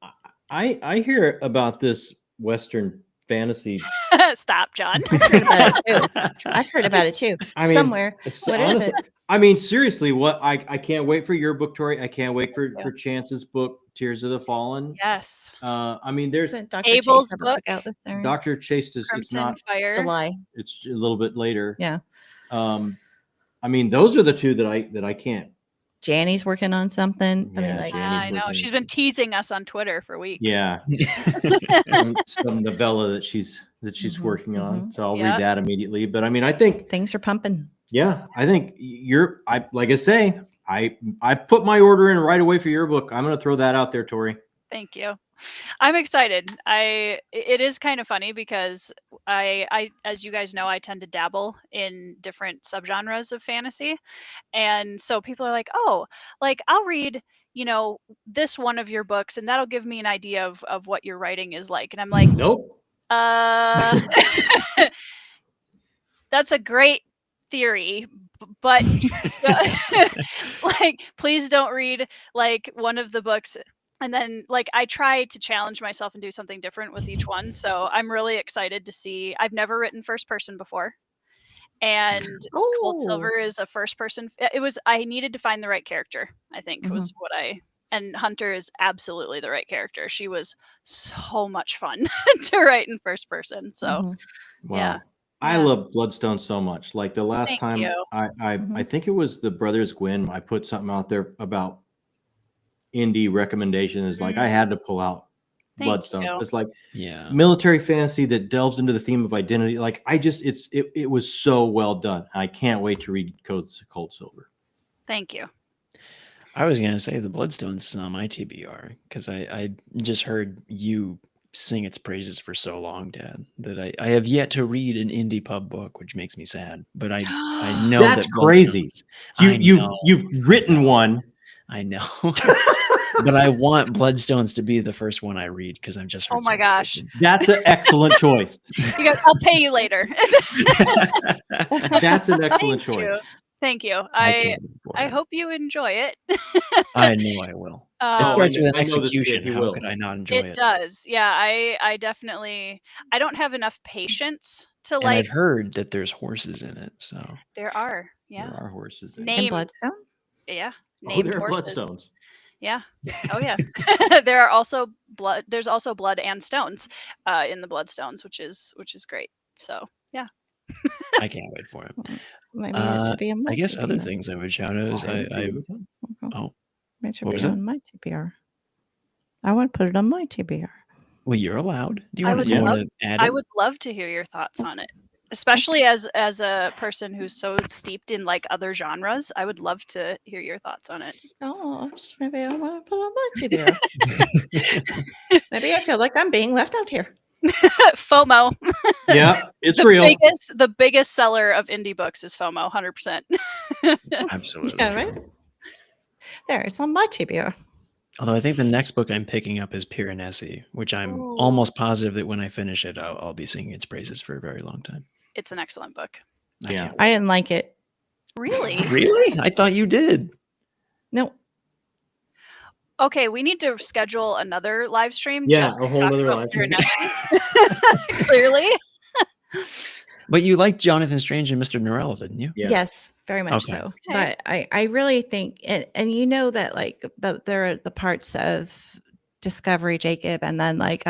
I hear about this Western fantasy. Stop, John. I've heard about it too. I mean, Somewhere. it's What is it? I mean, seriously, what I can't wait for your book, Tori. I can't wait for Chance's book, Tears of the Fallen. Yes. I mean, there's Isn't Dr. Abel's Chase ever book? out this area? Dr. Chase does. It's Crimson not. Fire. July. It's a little bit later. Yeah. I mean, those are the two that I can't. Janny's working on something. I mean, Yeah, like, Janny. I know. working. She's been teasing us on Twitter for weeks. Yeah, some novella that she's Mhm, working on. So I'll Yeah. read that immediately. But I mean, I think things are pumping. like I say, I put my order in right away for your book. I'm going to throw that out there, Tori. Thank you. I'm excited. It is kind of funny because I as you guys know, I tend to dabble in different subgenres of fantasy. And so people are like, "Oh, like I'll read, this one of your books and that'll give me an idea of what your writing is like." And I'm like, Nope. "Uh that's a great theory, but like please don't read like one of the books." And then like I try to challenge myself and do something different with each one. So I'm really excited to see. I've never written first person before. And Cold Silver is a first person. I needed to find the right character, I think was what and Hunter is absolutely the right character. She was so much fun to write in first person. So Wow. yeah. I love Bloodstone so much. Like the last Thank time you. I think it was the Brothers Gwyn, I put something out there about indie recommendations. Like I had to pull out Thank Bloodstone. you. It's like Yeah. military fantasy that delves into the theme of identity. Like it was so well done. I can't wait to read Cold Silver. Thank you. I was gonna say the Bloodstones is on my TBR because I just heard you sing its praises for so long, Dad, that I have yet to read an indie pub book, which makes me sad. But I know That's that crazy. Bloodstones- You've written one. I know. But I want Bloodstones to be the first one I read because I've just heard. Oh my gosh. That's an excellent choice. I'll pay you later. That's an excellent choice. Thank you. I hope you enjoy it. I know I will. It starts with an execution. How could I not enjoy it? It does. Yeah, I definitely. I don't have enough patience to And I've heard that there's horses in it, so there are. Yeah, there are horses in And Bloodstone. Yeah. There are Bloodstones. Yeah. Oh yeah. There are also blood. There's also blood and stones in the Bloodstones, which is great. So yeah. I can't wait for it. Maybe it should be a I guess other things I would shout out is it should what be was on my TBR. I want to put it on my TBR. Well, you're allowed. Do you I want would to add it? I would love to hear your thoughts on it, especially as a person who's so steeped in like other genres. I would love to hear your thoughts on it. Oh, just maybe I want to put it on my TBR. Maybe I feel like I'm being left out here. FOMO. Yeah, it's real. The biggest seller of indie books is FOMO, 100%. Absolutely. Yeah, right. There, it's on my TBR. Although I think the next book I'm picking up is Piranesi, which I'm almost positive that when I finish it, I'll be singing its praises for a very long time. It's an excellent book. Yeah, I didn't like it. Really? Really? I thought you did. No. Okay, we need to schedule another live stream. Yeah, just a whole other live stream. Clearly. But you liked Jonathan Strange and Mr. Norrell, didn't you? Yeah. Yes, very much so. But I really think, and you know that like there are the parts of Discovery Jacob, and then like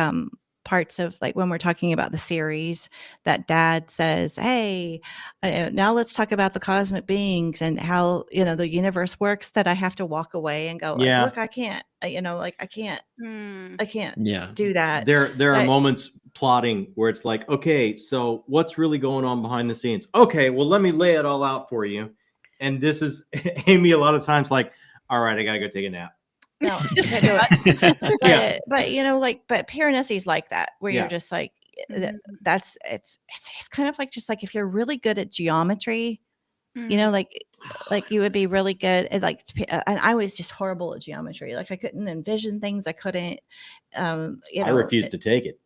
parts of like when we're talking about the series that Dad says, "Hey, now let's talk about the cosmic beings and how the universe works." That I have to walk away and go, like, "Look, I can't. I can't. I can't do that." There are moments plotting where it's like, okay, so what's really going on behind the scenes? Okay, well, let me lay it all out for you. And this is Amy a lot of times like, all right, I gotta go take a nap. No, can't do it. But Piranesi's like that, where you're just like, it's kind of like just like if you're really good at geometry, like you would be really good at like, and I was just horrible at geometry. Like I couldn't envision things. I couldn't, I refused to take it.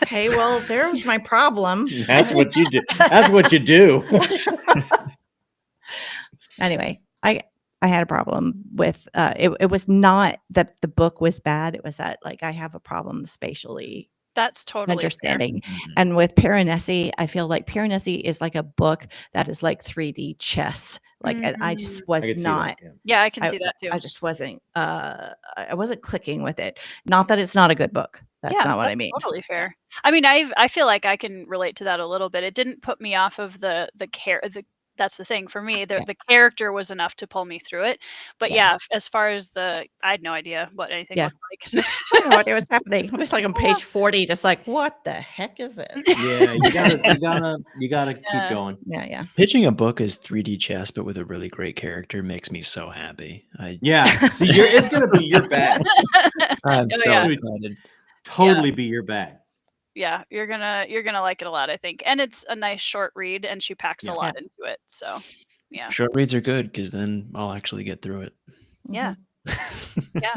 Okay, well, there was my problem. That's what you do. That's what you do. Anyway, I had a problem with it was not that the book was bad. It was that like I have a problem spatially. That's totally understanding. And with Piranesi, I feel like Piranesi is like a book that is like 3D chess. Like, and I just was not. Yeah, I can see that too. I just wasn't. I wasn't clicking with it. Not that it's not a good book. That's not what I mean. Totally fair. I mean, I feel like I can relate to that a little bit. It didn't put me off of the that's the thing for me. Okay. The character was enough to pull me through it. But Yeah. as far as I had no idea what anything Yeah. looked like. I had no idea what's happening. I'm just like on page 40, just like, what the heck is it? Yeah, you gotta keep Yeah. going. Yeah. Pitching a book as 3D chess, but with a really great character makes me so happy. Yeah, see, it's gonna be your bag. I'm Oh, so yeah. excited. Totally be your bag. Yeah, you're gonna like it a lot, I think. And it's a nice short read, and she packs a Yeah. lot into it. So yeah. Short reads are good because then I'll actually get through it. Yeah. Mhm. Yeah.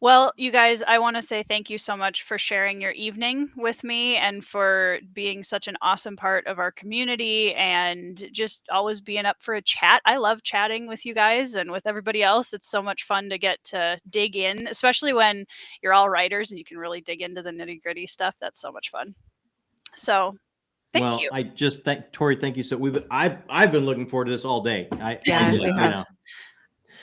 Well, you guys, I want to say thank you so much for sharing your evening with me and for being such an awesome part of our community and just always being up for a chat. I love chatting with you guys and with everybody else. It's so much fun to get to dig in, especially when you're all writers and you can really dig into the nitty-gritty stuff. That's so much fun. So thank you. I just Tori, thank you. So I've been looking forward to this all day. Yeah, we have. know.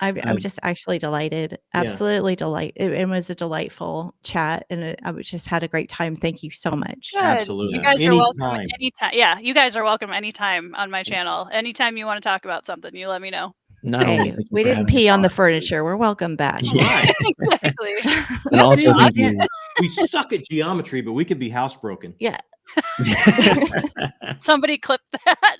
I'm just actually delighted. Yeah. Absolutely delighted. It was a delightful chat, and I just had a great time. Thank you so much. Good. Absolutely. You guys are welcome Anytime. anytime. Yeah, you guys are welcome anytime on my channel. Anytime you want to talk about something, you let me know. Not only Hey, thank you we for didn't having us pee on the on, furniture. We're welcome back. Yeah. Exactly. and also Yeah, thank you. We suck at geometry, but we could be housebroken. Yeah. Somebody clip that.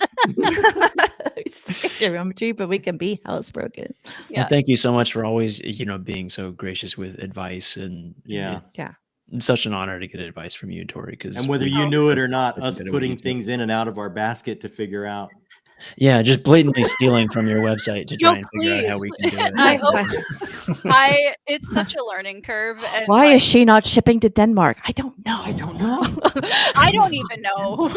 Geometry, but we can be housebroken. Yeah. Well, thank you so much for always, being so gracious with advice, and Yeah. it's such an honor to get advice from you, Tori. Because And whether you knew it or not, us together putting with you. things in and out of our basket to figure out. Yeah, just blatantly stealing from your website to try and figure out how we can do it. I hope. It's such a learning curve. And Why is she not shipping to Denmark? I don't know. I don't know. I don't even know.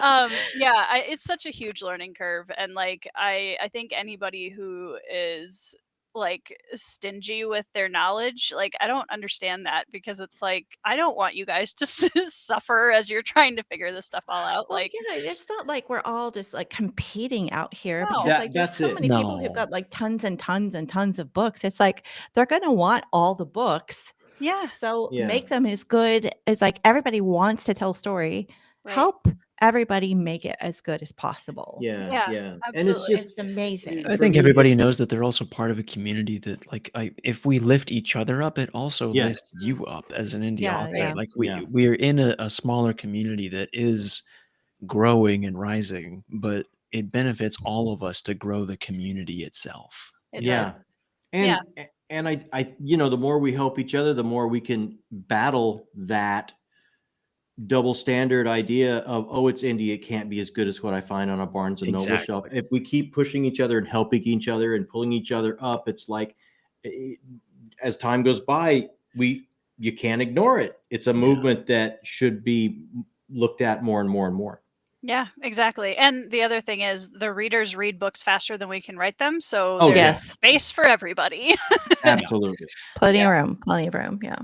It's such a huge learning curve, and like I think anybody who is like stingy with their knowledge, like I don't understand that, because it's like I don't want you guys to suffer as you're trying to figure this stuff all out. Well, Like, yeah, it's not like we're all just like competing out here, No. because like there's That's so it. many people who've No. got like tons and tons and tons of books. It's like they're gonna want all the books. yeah, So Yeah. make them as good. It's like everybody wants to tell a story. Right. Help everybody make it as good as possible. Yeah. Yeah, And it's absolutely. just It's amazing. I for think me, everybody knows that they're also part of a community that, like, if we lift each other up, it also Yes. lifts you up as an indie Yeah, author. yeah. Like Yeah. we're in a smaller community that is growing and rising, but it benefits all of us to grow the community itself. It Yeah. does. And and I the more we help each other, the more we can battle that double standard idea of, oh, it's indie, it can't be as good as what I find on a Barnes and Noble shelf. Exactly. If we keep pushing each other and helping each other and pulling each other up, it's like as time goes by, you can't ignore it. It's a Yeah. movement that should be looked at more and more and more. Yeah, exactly. And the other thing is the readers read books faster than we can write them. So Oh, there's yeah. Yes. space for everybody. Absolutely. Plenty Yeah. of room. Plenty of room. Yeah.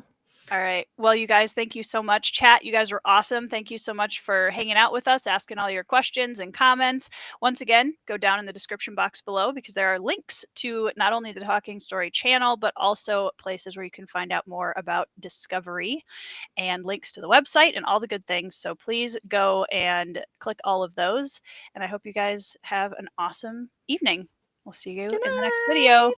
All right. Well, you guys, thank you so much. Chat, you guys were awesome. Thank you so much for hanging out with us, asking all your questions and comments. Once again, go down in the description box below, because there are links to not only the Talking Story channel, but also places where you can find out more about Discovery and links to the website and all the good things. So please go and click all of those. And I hope you guys have an awesome evening. We'll see you in the next video.